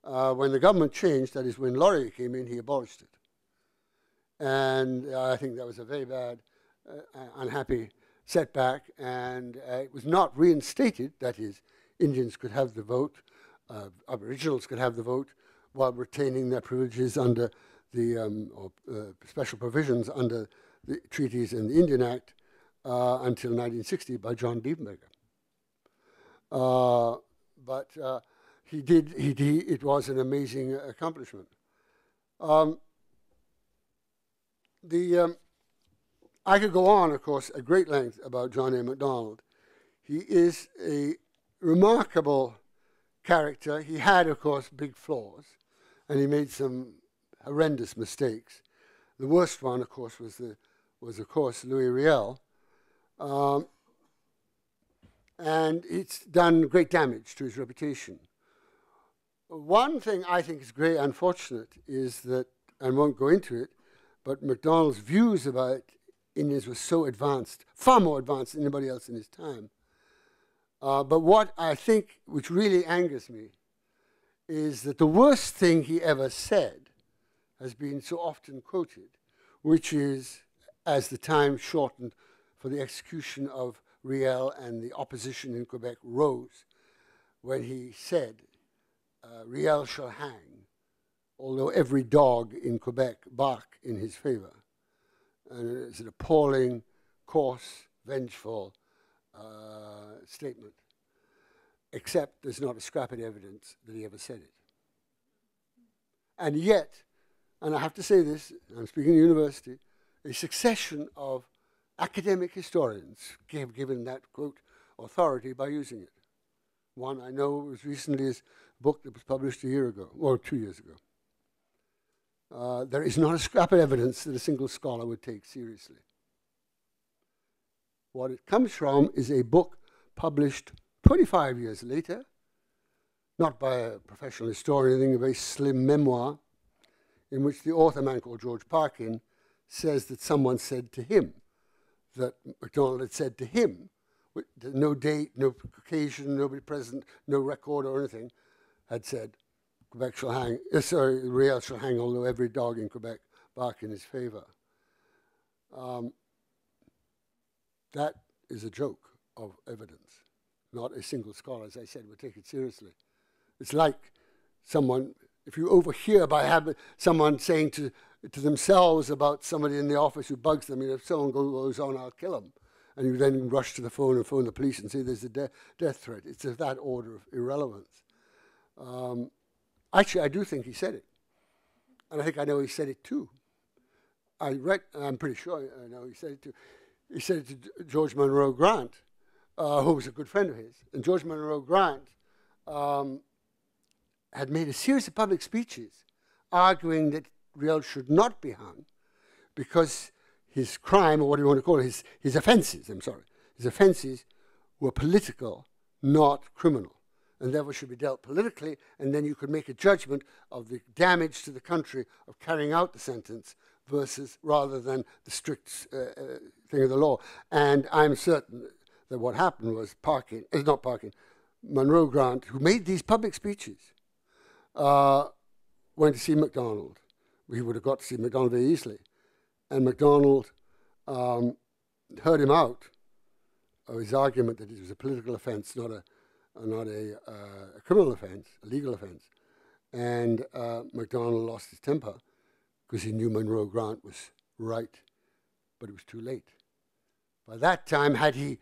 when the government changed, that is when Laurier came in, he abolished it. And I think that was a very bad, unhappy setback, and it was not reinstated. That is, Indians could have the vote, Aboriginals could have the vote, while retaining their privileges under the special provisions under the treaties in the Indian Act until 1960 by John Diefenbaker. But it was an amazing accomplishment. I could go on, of course, at great length about John A. Macdonald. He is a remarkable character. He had, of course, big flaws, and he made some horrendous mistakes. The worst one, of course, was of course, Louis Riel. And it's done great damage to his reputation. One thing I think is very unfortunate is that, I won't go into it, but Macdonald's views about Indians were so advanced, far more advanced than anybody else in his time. But what I think, which really angers me, is that the worst thing he ever said has been so often quoted, which is, as the time shortened for the execution of Riel and the opposition in Quebec rose, when he said, Riel shall hang, although every dog in Quebec bark in his favor. And it's an appalling, coarse, vengeful statement, except there's not a scrap of evidence that he ever said it. And yet, and I have to say this, I'm speaking at university, a succession of academic historians have given that, quote, authority by using it. One I know was recently a book that was published a year ago, or 2 years ago. There is not a scrap of evidence that a single scholar would take seriously. What it comes from is a book published 25 years later, not by a professional historian, I think a very slim memoir, in which the author, a man called George Parkin, says that someone said to him, that Macdonald had said to him, no date, no occasion, nobody present, no record or anything, had said, Quebec shall hang, Riel shall hang, although every dog in Quebec bark in his favor. That is a joke of evidence. Not a single scholar, as I said, would take it seriously. It's like someone, if you overhear by habit someone saying to themselves about somebody in the office who bugs them, if someone goes on, I'll kill him. And you then rush to the phone and phone the police and say there's a death threat. It's of that order of irrelevance. Actually, I do think he said it. And I think I know he said it too. I'm pretty sure I know he said it too. He said it to George Monroe Grant, who was a good friend of his. And George Monroe Grant had made a series of public speeches arguing that Riel should not be hung because his crime, or what do you want to call it, his offenses, his offenses were political, not criminal, and therefore should be dealt politically, and then you could make a judgment of the damage to the country of carrying out the sentence versus, rather than the strict thing of the law. And I'm certain that what happened was Monroe Grant, who made these public speeches, went to see Macdonald. He would have got to see Macdonald very easily. And Macdonald heard him out of his argument that it was a political offense, not a criminal offense, a legal offense. And Macdonald lost his temper because he knew Monroe Grant was right, but it was too late. By that time, had he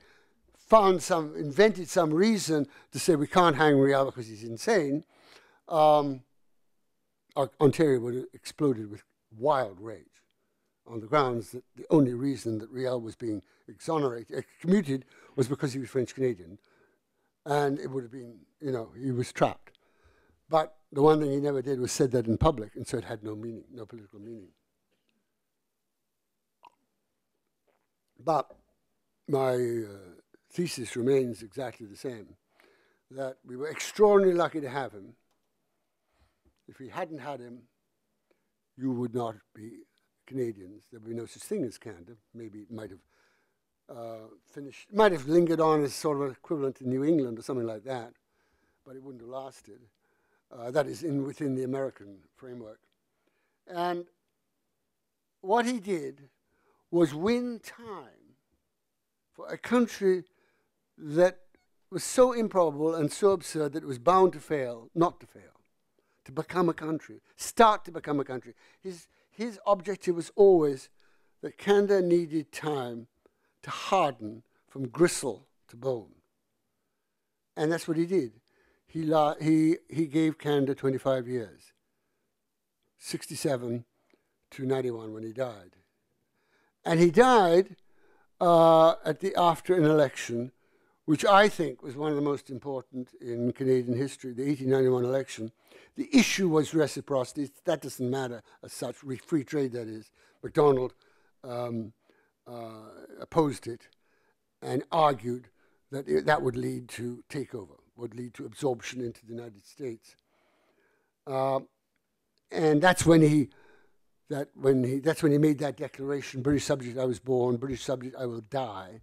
invented some reason to say we can't hang Riel because he's insane, Ontario would have exploded with wild rage on the grounds that the only reason that Riel was being commuted was because he was French-Canadian. And it would have been, he was trapped. But the one thing he never did was said that in public, and so it had no meaning, no political meaning. But my thesis remains exactly the same, that we were extraordinarily lucky to have him. If we hadn't had him, you would not be Canadians. There would be no such thing as Canada. Maybe it might have might have lingered on as sort of an equivalent to New England or something like that, but it wouldn't have lasted. That is within the American framework. And what he did was win time for a country that was so improbable and so absurd that it was bound to fail, not to fail, to become a country, start to become a country. His objective was always that Canada needed time to harden from gristle to bone. And that's what he did. He gave Canada 25 years, 67 to 91 when he died. And he died after an election, which I think was one of the most important in Canadian history, the 1891 election. The issue was reciprocity. That doesn't matter as such, free trade that is. Macdonald opposed it and argued that that would lead to takeover, would lead to absorption into the United States. And that's when he made that declaration, British subject I was born, British subject I will die.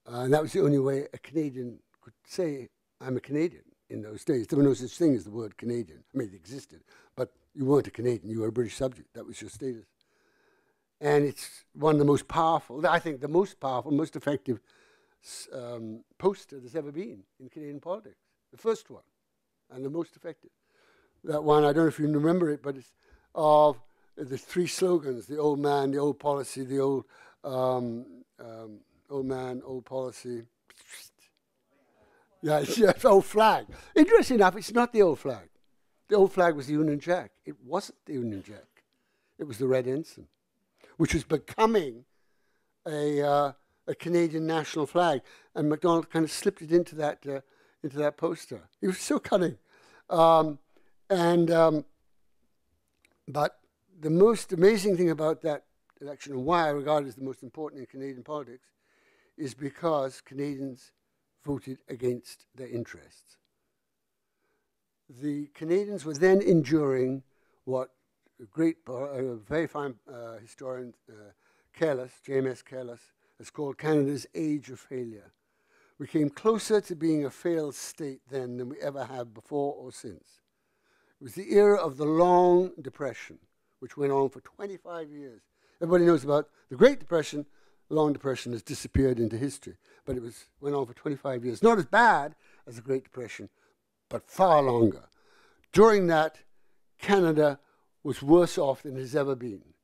And that was the only way a Canadian could say, I'm a Canadian in those days. There was no such thing as the word Canadian. I mean, it existed, but you weren't a Canadian, you were a British subject. That was your status. And it's one of the most powerful, I think the most powerful, most effective poster there's ever been in Canadian politics. The first one, and the most effective. That one, I don't know if you remember it, but it's of the three slogans, the old man, the old policy, the old man, old policy. Yeah, it's old flag. Interesting enough, it's not the old flag. The old flag was the Union Jack. It wasn't the Union Jack. It was the Red Ensign, which was becoming a Canadian national flag. And Macdonald kind of slipped it into that poster. He was so cunning. But the most amazing thing about that election, and why I regard it as the most important in Canadian politics, is because Canadians voted against their interests. The Canadians were then enduring what a very fine historian, James Careless, has called Canada's age of failure. We came closer to being a failed state then than we ever have before or since. It was the era of the Long Depression, which went on for 25 years. Everybody knows about the Great Depression. The Long Depression has disappeared into history, but it went on for 25 years. Not as bad as the Great Depression, but far longer. During that, Canada was worse off than it has ever been,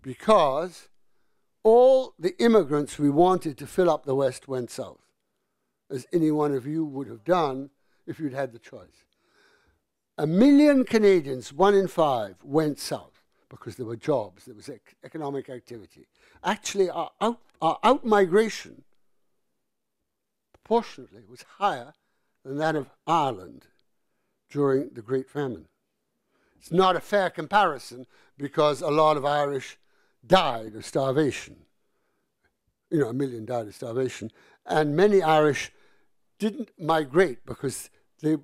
because all the immigrants we wanted to fill up the West went south, as any one of you would have done if you'd had the choice. 1 million Canadians, 1 in 5, went south because there were jobs, there was economic activity. Actually, our out-migration, proportionately, was higher than that of Ireland during the Great Famine. It's not a fair comparison because a lot of Irish died of starvation. 1 million died of starvation. And many Irish didn't migrate because they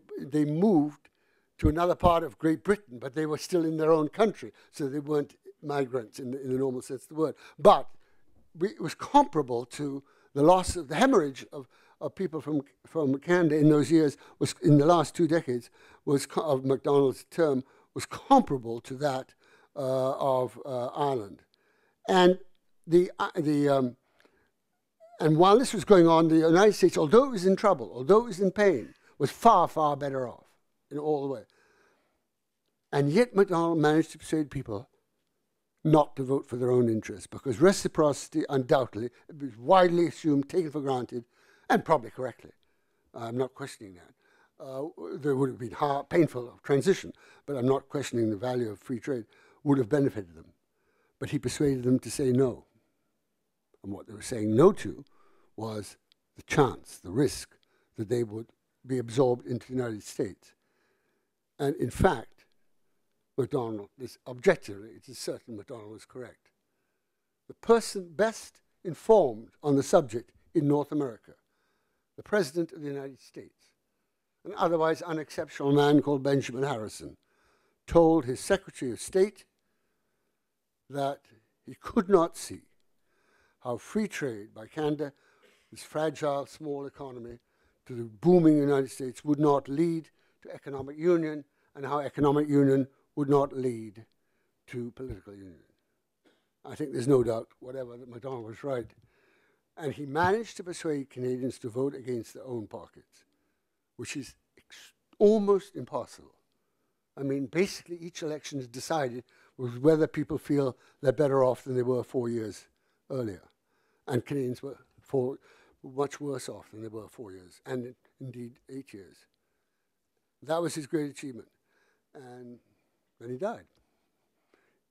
moved to another part of Great Britain, but they were still in their own country, so they weren't migrants in the normal sense of the word. But it was comparable to the loss of the hemorrhage of people from Canada in those years, was in the last 2 decades, of Macdonald's term, was comparable to that of Ireland. And and while this was going on, the United States, although it was in trouble, although it was in pain, was far, far better off in all the way. And yet Macdonald managed to persuade people not to vote for their own interests, because reciprocity, undoubtedly, it was widely assumed, taken for granted, and probably correctly. I'm not questioning that. There would have been painful transition, but I'm not questioning the value of free trade, would have benefited them. But he persuaded them to say no. And what they were saying no to was the chance, the risk, that they would be absorbed into the United States. And in fact, Macdonald, objectively, it is certain Macdonald was correct. The person best informed on the subject in North America the President of the United States, an otherwise unexceptional man called Benjamin Harrison, told his Secretary of State that he could not see how free trade by Canada, this fragile small economy, to the booming United States would not lead to economic union, and how economic union would not lead to political union. I think there's no doubt, whatever, that Macdonald was right. And he managed to persuade Canadians to vote against their own pockets, which is almost impossible. I mean, basically each election is decided with whether people feel they're better off than they were 4 years earlier. And Canadians were much worse off than they were 4 years, and indeed 8 years. That was his great achievement. And then he died.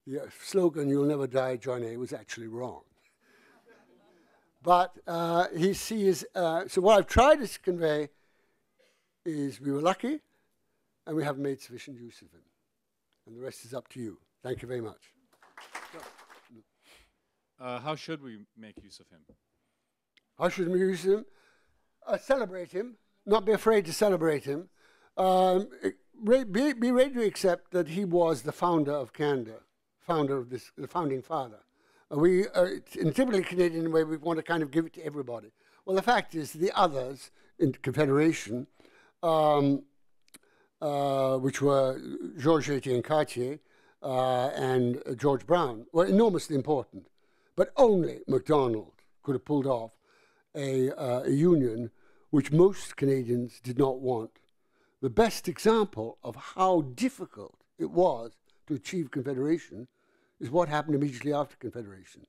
The slogan, "You'll never die, John A," was actually wrong. But so what I've tried to convey is we were lucky, and we haven't made sufficient use of him. And the rest is up to you. Thank you very much. How should we make use of him? How should we use him? Celebrate him. Not be afraid to celebrate him. Be ready to accept that he was the founder of Canada, the founding father. In typically Canadian way, we want to kind of give it to everybody. Well, the fact is, the others in Confederation, which were Georges-Étienne Cartier and George Brown, were enormously important. But only Macdonald could have pulled off a union which most Canadians did not want. The best example of how difficult it was to achieve Confederation is what happened immediately after Confederation.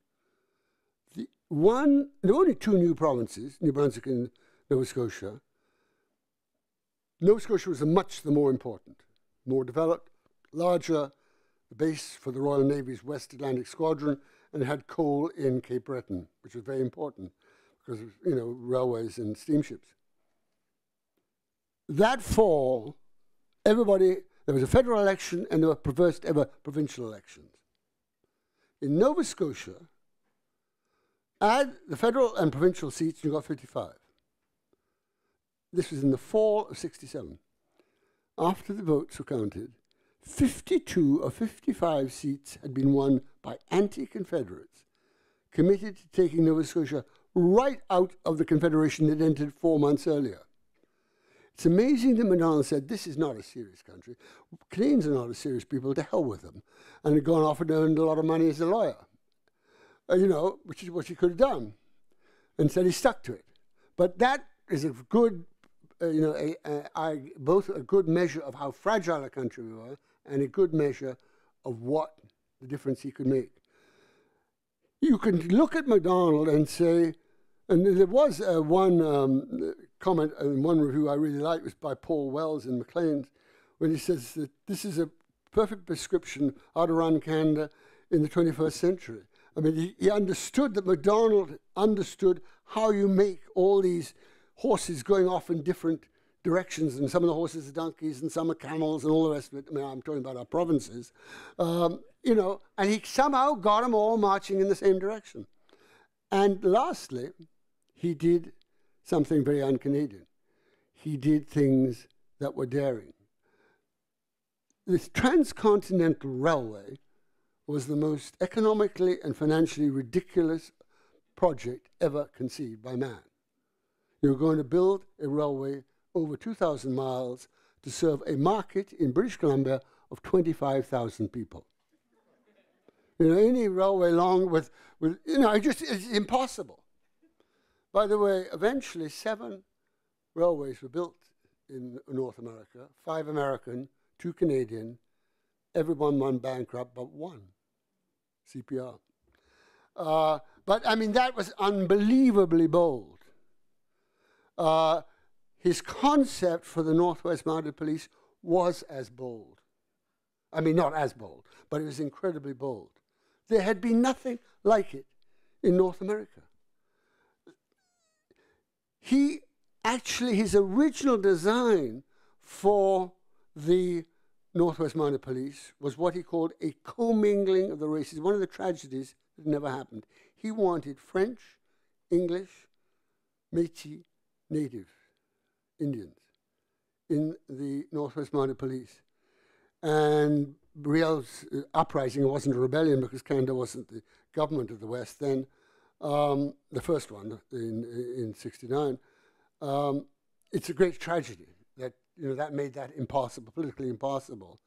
There were only two new provinces, New Brunswick and Nova Scotia. Nova Scotia was much the more important, more developed, larger, the base for the Royal Navy's West Atlantic Squadron, and it had coal in Cape Breton, which was very important because of, railways and steamships. That fall, there was a federal election and there were first ever provincial elections. In Nova Scotia, add the federal and provincial seats, you got 55. This was in the fall of '67. After the votes were counted, 52 of 55 seats had been won by anti-Confederates, committed to taking Nova Scotia right out of the Confederation that entered 4 months earlier. It's amazing that Macdonald said, this is not a serious country. Canadians are not as serious people, to hell with them. And had gone off and earned a lot of money as a lawyer, which is what he could have done. And said he stuck to it. But that is a good, both a good measure of how fragile a country we were and a good measure of what the difference he could make. You can look at Macdonald and say, and there was one comment in one review I really liked, was by Paul Wells in Maclean's, when he says that this is a perfect prescription how to run Canada in the 21st century. I mean, he understood that Macdonald understood how you make all these horses going off in different directions, and some of the horses are donkeys and some are camels and all the rest of it. I mean, I'm talking about our provinces. And he somehow got them all marching in the same direction. And lastly, he did something very un-Canadian. He did things that were daring. This transcontinental railway was the most economically and financially ridiculous project ever conceived by man. You were going to build a railway over 2,000 miles to serve a market in British Columbia of 25,000 people. Any railway long with it's impossible. By the way, eventually 7 railways were built in North America, 5 American, 2 Canadian, everyone went bankrupt but 1, CPR. But I mean, that was unbelievably bold. His concept for the Northwest Mounted Police was as bold. I mean, not as bold, but it was incredibly bold. There had been nothing like it in North America. His original design for the Northwest Mounted Police was what he called a commingling of the races, one of the tragedies that never happened. He wanted French, English, Métis, native Indians in the Northwest Mounted Police. And Riel's uprising wasn't a rebellion because Canada wasn't the government of the West then, the first one in '69. It's a great tragedy that that made that impossible, politically impossible.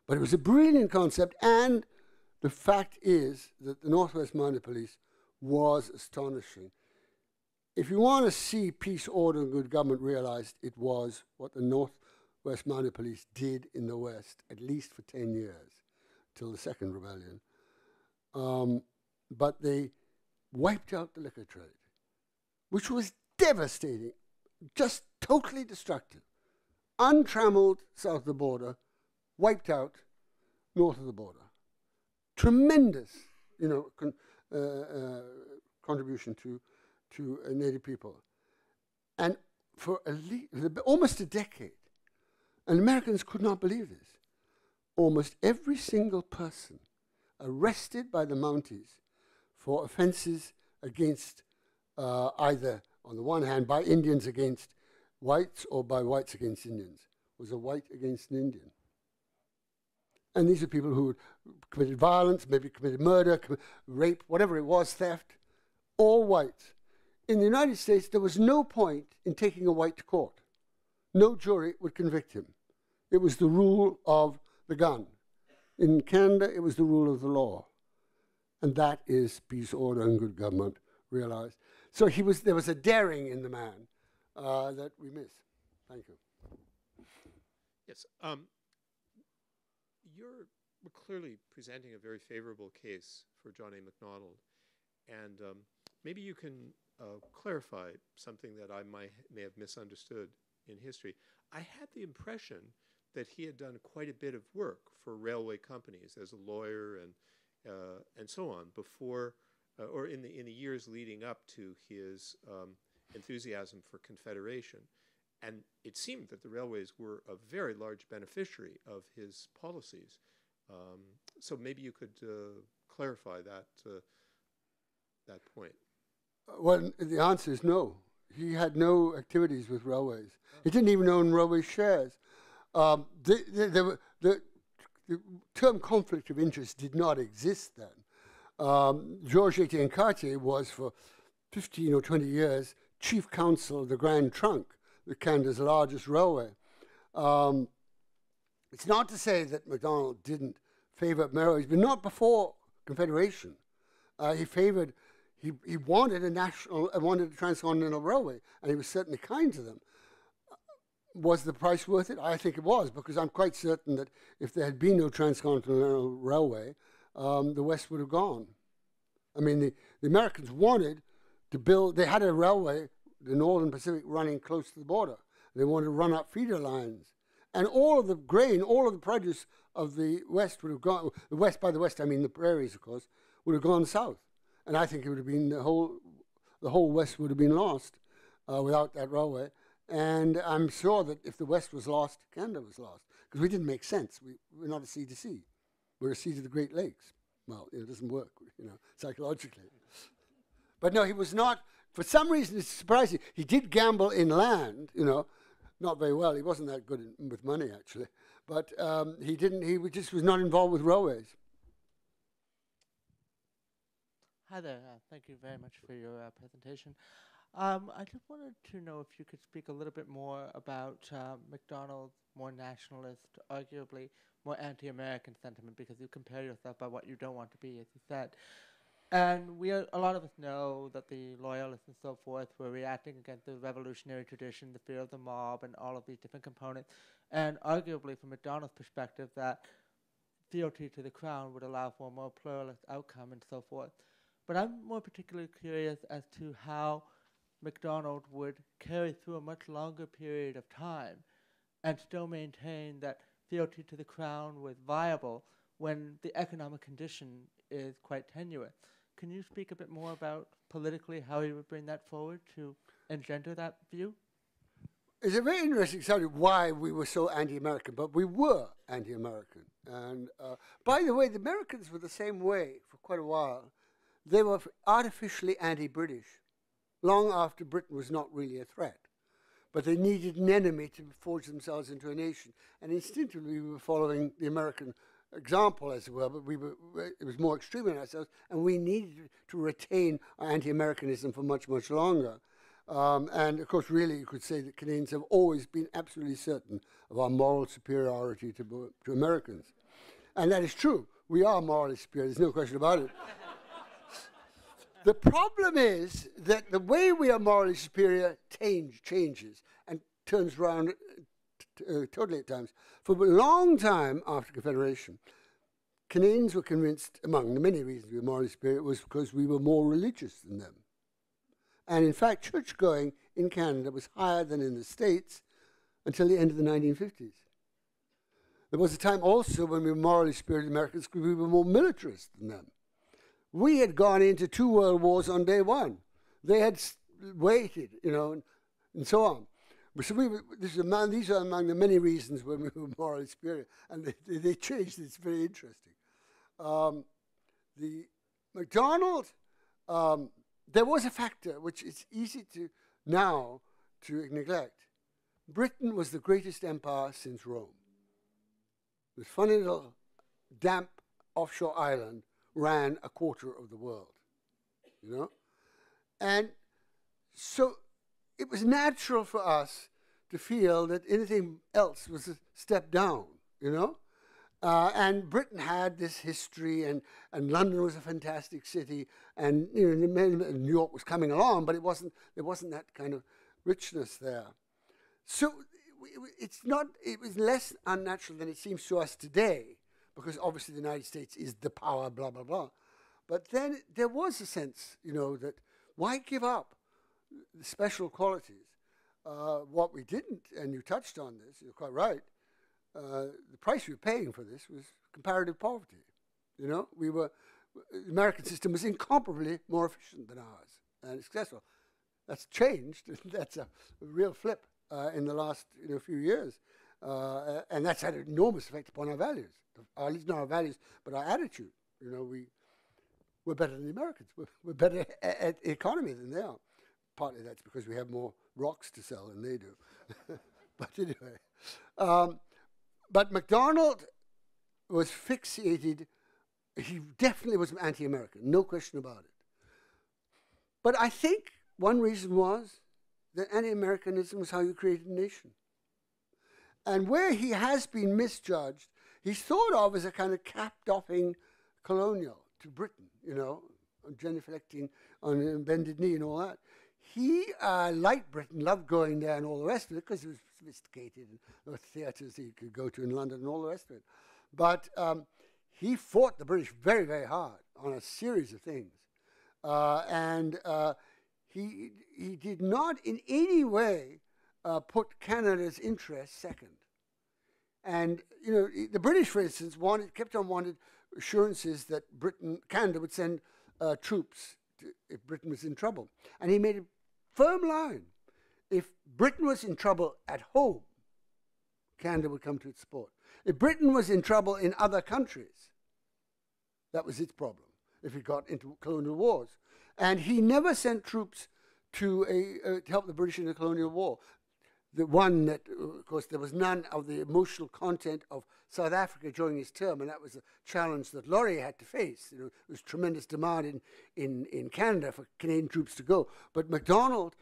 But it was a brilliant concept, and the fact is that the Northwest Mounted Police was astonishing. If you want to see peace, order, and good government realized, it was what the Northwest Mounted Police did in the West, at least for 10 years, till the second rebellion. But they wiped out the liquor trade, which was devastating, just totally destructive. Untrammeled south of the border, wiped out north of the border. Tremendous, contribution to Native people. And for almost a decade, and Americans could not believe this, almost every single person arrested by the Mounties for offenses against either, on the one hand, by Indians against whites or by whites against Indians, was a white against an Indian. And these are people who committed violence, maybe committed murder, rape, whatever it was, theft, all whites. In the United States, there was no point in taking a white to court. No jury would convict him. It was the rule of the gun. In Canada, it was the rule of the law. And that is peace, order, and good government realized. So there was a daring in the man that we miss. Thank you. Yes. You're clearly presenting a very favorable case for John A. Macdonald. And maybe you can clarify something that I may have misunderstood in history. I had the impression that he had done quite a bit of work for railway companies as a lawyer and so on before, or in the years leading up to his enthusiasm for Confederation. And it seemed that the railways were a very large beneficiary of his policies. So maybe you could clarify that point. Well, the answer is no. He had no activities with railways. He didn't even own railway shares. The term conflict of interest did not exist then. Georges-Étienne Cartier was for 15 or 20 years chief counsel of the Grand Trunk, Canada's largest railway. It's not to say that Macdonald didn't favor railways, but not before Confederation. He wanted a transcontinental railway, and he was certainly kind to them. Was the price worth it? I think it was, because I'm quite certain that if there had been no transcontinental railway, the West would have gone. I mean, the Americans wanted to build, they had a railway, the Northern Pacific, running close to the border. They wanted to run up feeder lines. And all of the grain, all of the produce of the West would have gone, the West, by the West I mean the prairies, of course, would have gone south. And I think it would have been the whole West would have been lost without that railway. And I'm sure that if the West was lost, Canada was lost, because we didn't make sense. We're not a sea to sea. We're a sea to the Great Lakes. Well, it doesn't work, psychologically. But no, he was not. For some reason, it's surprising. He did gamble in land, not very well. He wasn't that good with money, actually. But he didn't. He just was not involved with railways. Hi there. Thank you very much for your presentation. I just wanted to know if you could speak a little bit more about Macdonald's more nationalist, arguably more anti-American sentiment, because you compare yourself by what you don't want to be, as you said. And a lot of us know that the loyalists and so forth were reacting against the revolutionary tradition, the fear of the mob, and all of these different components. And arguably, from Macdonald's perspective, that fealty to the crown would allow for a more pluralist outcome and so forth. But I'm more particularly curious as to how Macdonald would carry through a much longer period of time and still maintain that fealty to the crown was viable when the economic condition is quite tenuous. Can you speak a bit more about politically how he would bring that forward to engender that view? It's a very interesting subject why we were so anti-American, but we were anti-American. And by the way, the Americans were the same way for quite a while. They were artificially anti-British, long after Britain was not really a threat. but they needed an enemy to forge themselves into a nation. And instinctively, we were following the American example, as it were, but it was more extreme in ourselves, and we needed to retain our anti-Americanism for much, much longer. And of course, really, you could say that Canadians have always been absolutely certain of our moral superiority to Americans. And that is true. We are morally superior, there's no question about it. The problem is that the way we are morally superior changes and turns around totally at times. For a long time after Confederation, Canadians were convinced, among the many reasons we were morally superior, was because we were more religious than them. And in fact, church-going in Canada was higher than in the States until the end of the 1950s. There was a time also when we were morally superior to Americans because we were more militarist than them. We had gone into 2 world wars on day one. They had waited, and so on. So these are among the many reasons when we were morally superior, and they changed. It's very interesting. The Macdonald, there was a factor which is easy to now to neglect. Britain was the greatest empire since Rome. This funny little damp offshore island ran a quarter of the world, And so it was natural for us to feel that anything else was a step down, And Britain had this history, and London was a fantastic city, and New York was coming along, but there wasn't that kind of richness there. So it was less unnatural than it seems to us today, because obviously the United States is the power, blah, blah, blah. But then there was a sense, that why give up the special qualities? What we didn't, and you touched on this, you're quite right, the price we were paying for this was comparative poverty. The American system was incomparably more efficient than ours and successful. That's changed. That's a real flip in the last few years. And that's had an enormous effect upon our values. At least not our values, but our attitude. We're better than the Americans. We're better at economy than they are. Partly that's because we have more rocks to sell than they do. But anyway. But Macdonald was fixated. He definitely was anti-American, no question about it. But I think one reason was that anti-Americanism was how you created a nation. And where he has been misjudged, he's thought of as a kind of cap-doffing colonial to Britain, genuflecting on a bended knee and all that. He liked Britain, loved going there and all the rest of it, because it was sophisticated, and there were theatres he could go to in London and all the rest of it. But he fought the British very, very hard on a series of things. He did not in any way put Canada's interests second. And, the British, for instance, kept on wanting assurances that Canada would send troops if Britain was in trouble. And he made a firm line. If Britain was in trouble at home, Canada would come to its support. If Britain was in trouble in other countries, that was its problem, if it got into colonial wars. And he never sent troops to help the British in the colonial war. The one that, of course, there was none of the emotional content of South Africa during his term, and that was a challenge that Laurier had to face. There was tremendous demand in Canada for Canadian troops to go. But Macdonald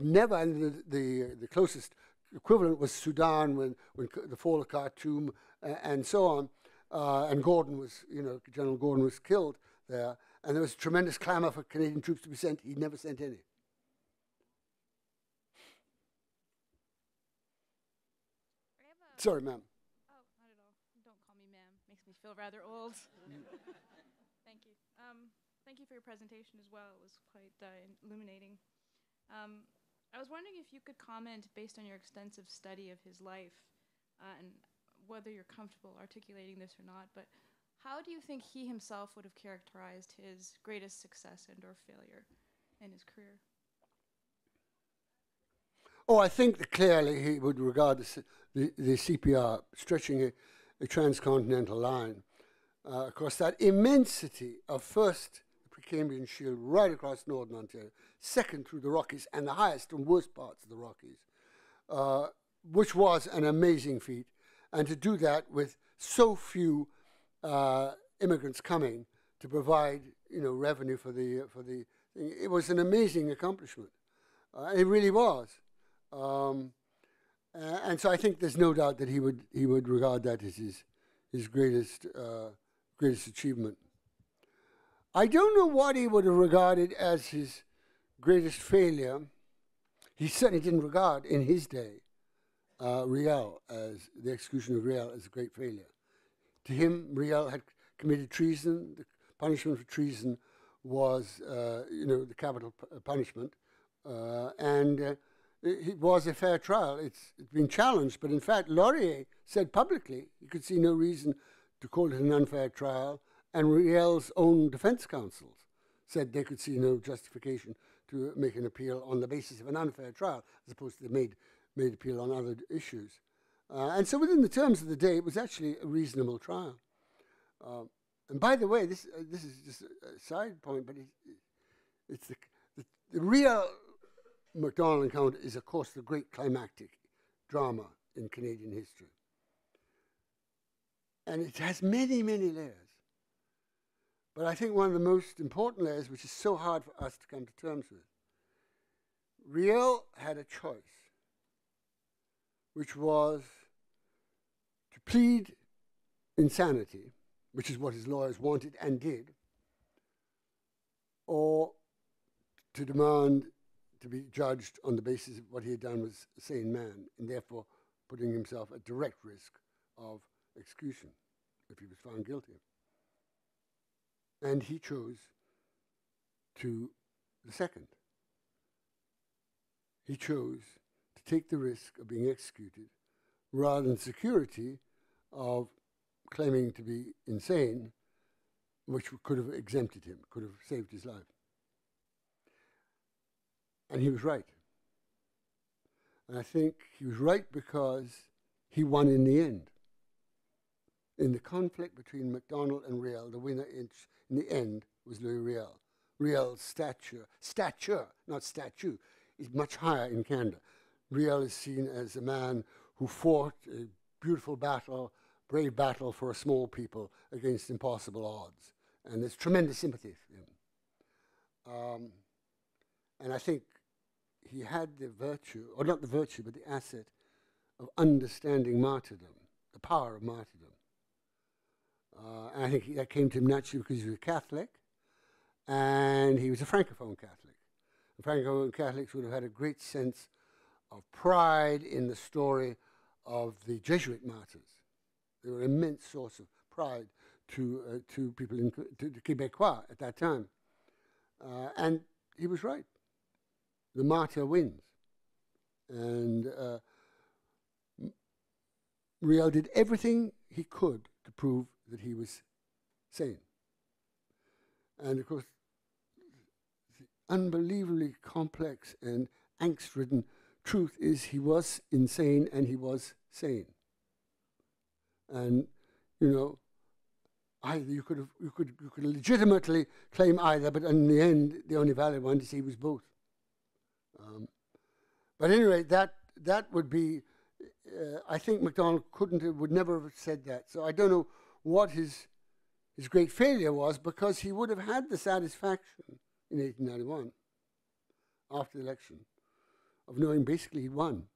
never, and the closest equivalent was Sudan when the fall of Khartoum and so on. And Gordon was, General Gordon was killed there. And there was tremendous clamor for Canadian troops to be sent. He never sent any. Sorry, ma'am. Oh, not at all. Don't call me ma'am. Makes me feel rather old. Thank you. Thank you for your presentation as well. It was quite illuminating. I was wondering if you could comment, based on your extensive study of his life, and whether you're comfortable articulating this or not, but how do you think he himself would have characterized his greatest success and or failure in his career? Oh, I think that clearly he would regard the CPR stretching a transcontinental line across that immensity of first the Precambrian Shield right across northern Ontario, second through the Rockies, and the highest and worst parts of the Rockies. which was an amazing feat. And to do that with so few immigrants coming to provide, revenue for the thing, it was an amazing accomplishment. It really was. And so I think there's no doubt that he would regard that as his greatest achievement. I don't know what he would have regarded as his greatest failure. He certainly didn't regard in his day Riel, as the execution of Riel, as a great failure. To him, Riel had committed treason. The punishment for treason was, the capital punishment, and it was a fair trial. It's been challenged, but in fact, Laurier said publicly he could see no reason to call it an unfair trial, and Riel's own defense counsels said they could see no justification to make an appeal on the basis of an unfair trial, as opposed to they made appeal on other issues. And so within the terms of the day, it was actually a reasonable trial. And by the way, this is just a side point, but it's the real Macdonald encounter is, of course, the great climactic drama in Canadian history. And it has many, many layers. But I think one of the most important layers, which is so hard for us to come to terms with, Riel had a choice, which was to plead insanity, which is what his lawyers wanted and did, or to demand to be judged on the basis of what he had done was a sane man, and therefore putting himself at direct risk of execution if he was found guilty. And he chose to the second. He chose to take the risk of being executed rather than security of claiming to be insane, which could have exempted him, could have saved his life. And he was right. And I think he was right because he won in the end. In the conflict between Macdonald and Riel, the winner in the end was Louis Riel. Riel's stature, not statue, is much higher in Canada. Riel is seen as a man who fought a beautiful battle, brave battle for a small people against impossible odds. And there's tremendous sympathy for him. And I think he had the virtue, or not the virtue, but the asset of understanding martyrdom, the power of martyrdom. And I think that came to him naturally because he was a Catholic, and he was a Francophone Catholic. And Francophone Catholics would have had a great sense of pride in the story of the Jesuit martyrs. They were an immense source of pride to people, to Quebecois at that time. And he was right. The martyr wins. And Riel did everything he could to prove that he was sane. And of course, the unbelievably complex and angst-ridden truth is he was insane and he was sane. And either you could legitimately claim either, but in the end, the only valid one is he was both. But anyway, that would be. I think Macdonald would never have said that. So I don't know what his great failure was, because he would have had the satisfaction in 1891, after the election, of knowing basically he'd won.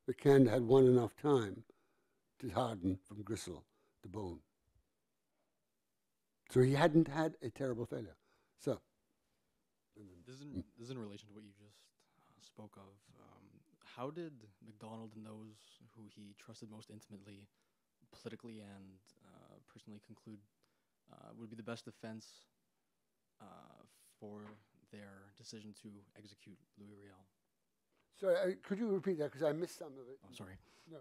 But Canada had won enough time to harden from gristle to bone. So he hadn't had a terrible failure. So. This is in relation to what you just spoke of. How did Macdonald and those who he trusted most intimately, politically and personally, conclude would be the best defense for their decision to execute Louis Riel? Sorry, could you repeat that, because I missed some of it? I'm sorry. No.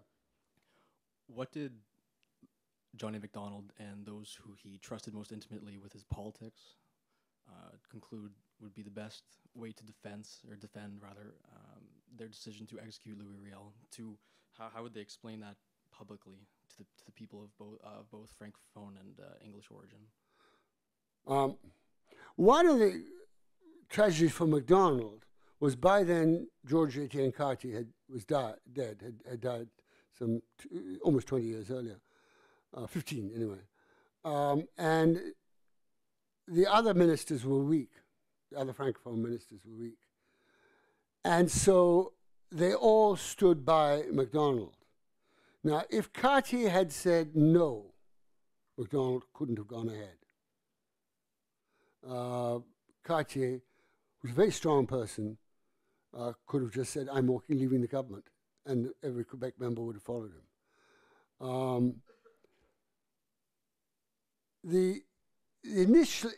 What did John A. Macdonald and those who he trusted most intimately with his politics conclude would be the best way to defend their decision to execute Louis Riel? How would they explain that publicly to the people of both Francophone and English origin? One of the tragedies for Macdonald was by then George Etienne Cartier was dead, had died almost 20 years earlier, 15 anyway. And the other ministers were weak. The other Francophone ministers were weak. And so they all stood by Macdonald. Now, if Cartier had said no, Macdonald couldn't have gone ahead. Cartier, who's a very strong person, could have just said, I'm leaving the government, and every Quebec member would have followed him.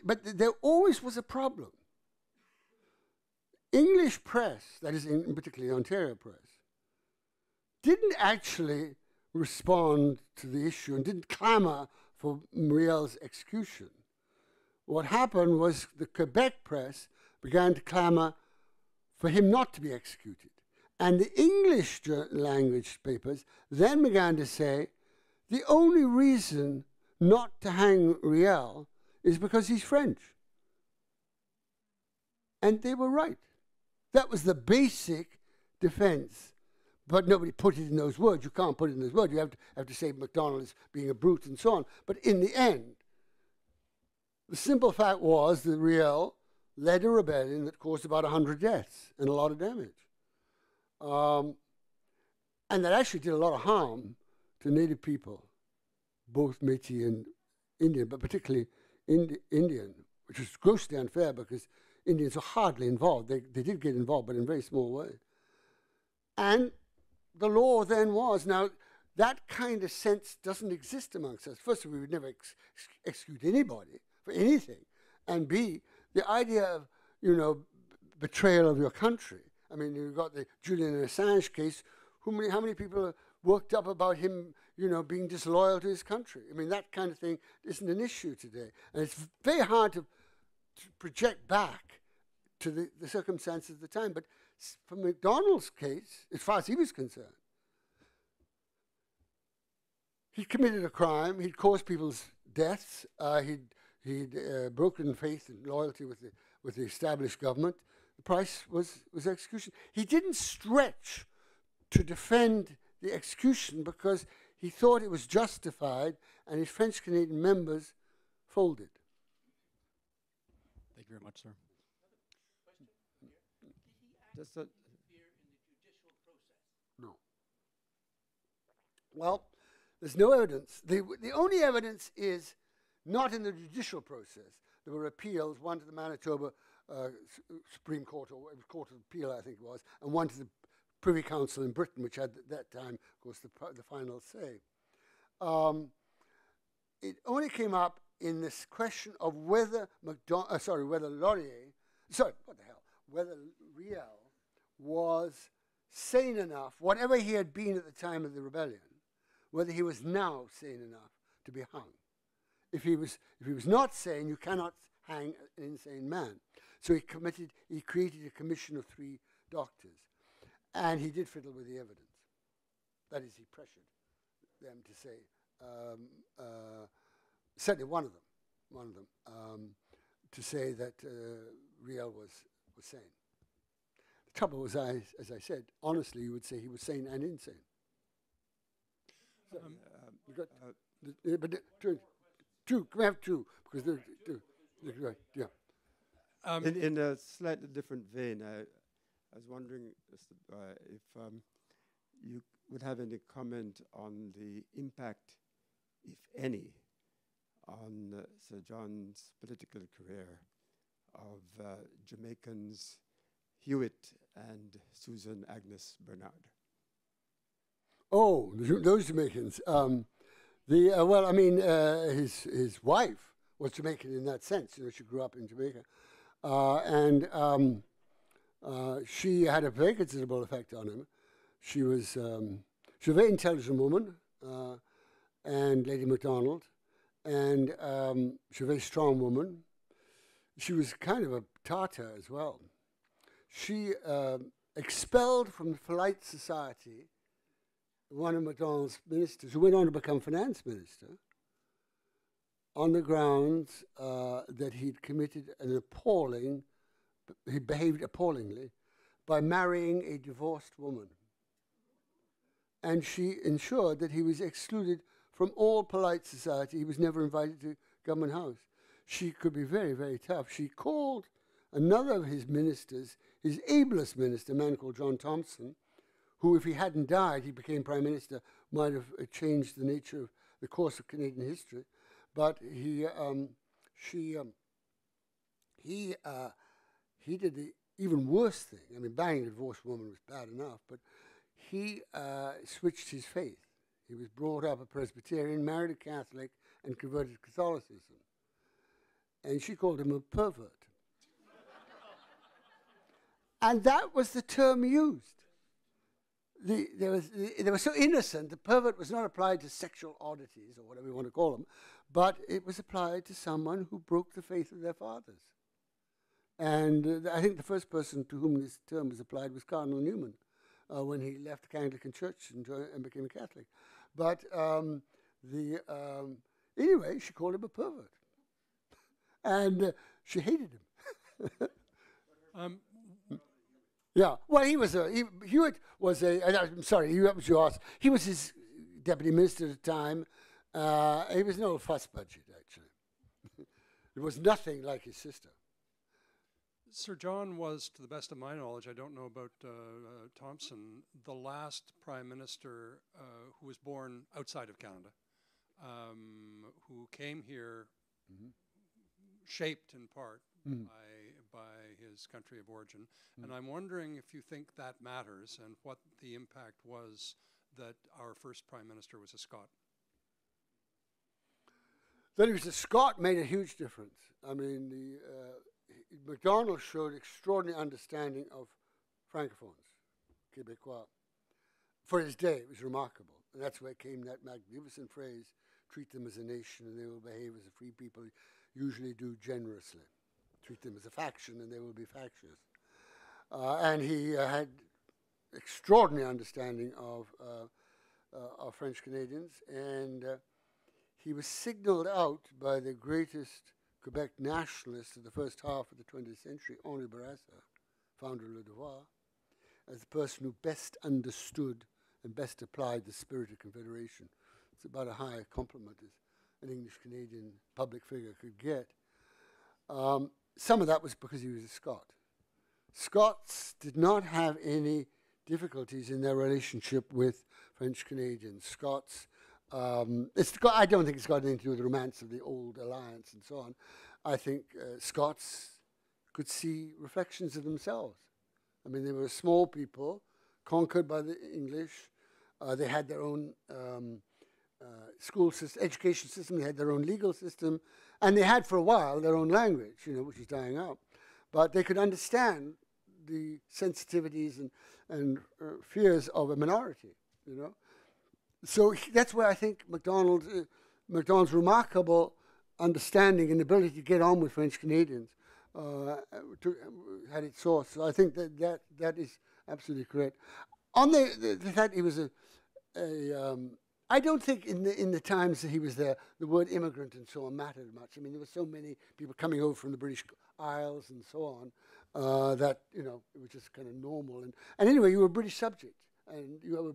But there always was a problem. English press, that is in particularly Ontario press, didn't actually respond to the issue and didn't clamour for Riel's execution. What happened was the Quebec press began to clamour for him not to be executed. And the English language papers then began to say, the only reason not to hang Riel is because he's French. And they were right. That was the basic defense. But nobody put it in those words. You can't put it in those words. You have to say Macdonald is being a brute and so on. But in the end, the simple fact was that Riel led a rebellion that caused about 100 deaths and a lot of damage. And that actually did a lot of harm to Native people, both Métis and Indian, but particularly Indian, which was grossly unfair because Indians were hardly involved. They did get involved, but in a very small way. And the law then was, now that kind of sense doesn't exist amongst us. First of all, we would never execute anybody for anything. And B, the idea of, betrayal of your country. I mean, you've got the Julian Assange case. How many people are worked up about him, being disloyal to his country? I mean, that kind of thing isn't an issue today. And it's very hard to project back to the circumstances of the time. But for Macdonald's case, as far as he was concerned, he committed a crime. He'd caused people's deaths. He'd broken faith and loyalty with the established government. The price was execution. He didn't stretch to defend the execution because he thought it was justified, and his French-Canadian members folded. Thank you very much, sir. Just a, No. Well, there's no evidence. The only evidence is not in the judicial process. There were appeals, one to the Manitoba Supreme Court, or Court of Appeal, I think it was, and one to the Privy Council in Britain, which had at that time, of course, the final say. It only came up in this question of whether whether Riel was sane enough, whatever he had been at the time of the rebellion, whether he was now sane enough to be hung. If he was not sane, you cannot hang an insane man. So he created a commission of 3 doctors, and he did fiddle with the evidence. That is, he pressured them to say, certainly one of them, to say that Riel was sane. The trouble was, as I said, honestly, you would say he was sane and insane. So, two. Can we have 2? Because they're 2. Right, yeah. in a slightly different vein, I was wondering if you would have any comment on the impact, if any, on Sir John's political career of Jamaicans Hewitt and Susan Agnes Bernard. Oh, those Jamaicans. His wife was Jamaican in that sense. She grew up in Jamaica. She had a very considerable effect on him. She was a very intelligent woman, and Lady Macdonald, and she was a very strong woman. She was kind of a Tartar as well. She expelled from the polite society one of Macdonald's ministers, who went on to become finance minister, on the grounds that he'd committed he behaved appallingly by marrying a divorced woman. And she ensured that he was excluded from all polite society. He was never invited to Government House. She could be very, very tough. She called another of his ministers, his ablest minister, a man called John Thompson, who, if he hadn't died, he became Prime Minister, might have changed the nature of the course of Canadian history. But he did the even worse thing. I mean, banging a divorced woman was bad enough, but he switched his faith. He was brought up a Presbyterian, married a Catholic, and converted to Catholicism. And she called him a pervert. And that was the term used. They were so innocent, the pervert was not applied to sexual oddities, or whatever you want to call them, but it was applied to someone who broke the faith of their fathers. And I think the first person to whom this term was applied was Cardinal Newman, when he left the Anglican Church and became a Catholic. But anyway, she called him a pervert. And she hated him. Yeah, well, Hewitt was I'm sorry, Hewitt was yours. He was his deputy minister at the time. He was an old fuss budget, actually. It was nothing like his sister. Sir John was, to the best of my knowledge, I don't know about Thompson, the last prime minister who was born outside of Canada, who came here shaped in part by his country of origin. And I'm wondering if you think that matters and what the impact was that our first prime minister was a Scot. That he was a Scot made a huge difference. I mean, Macdonald showed extraordinary understanding of francophones, Québécois. For his day, it was remarkable. And that's where came that magnificent phrase, treat them as a nation and they will behave as a free people usually do generously. Treat them as a faction and they will be factious. And he had extraordinary understanding of French Canadians, and he was signaled out by the greatest Quebec nationalist of the first half of the 20th century, Henri Bourassa, founder of Le Devoir, as the person who best understood and best applied the spirit of Confederation. It's about a higher compliment as an English-Canadian public figure could get. Some of that was because he was a Scot. Scots did not have any difficulties in their relationship with French Canadians. Scots, I don't think it's got anything to do with the romance of the old alliance and so on. I think Scots could see reflections of themselves. I mean, they were a small people, conquered by the English. They had their own school system, education system. They had their own legal system. And they had for a while their own language, which is dying out. But they could understand the sensitivities and fears of a minority, So that's where I think Macdonald's remarkable understanding and ability to get on with French Canadians had its source. So I think that is absolutely correct. On the fact he was I don't think in the times that he was there, the word immigrant and so on mattered much. I mean, there were so many people coming over from the British Isles and so on that, it was just kind of normal. And anyway, you were a British subject, and you were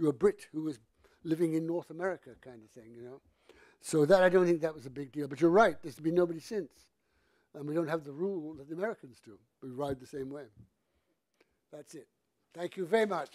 a Brit who was living in North America kind of thing, So that, I don't think that was a big deal. But you're right, there's been nobody since. And we don't have the rule that the Americans do. We ride the same way. That's it. Thank you very much.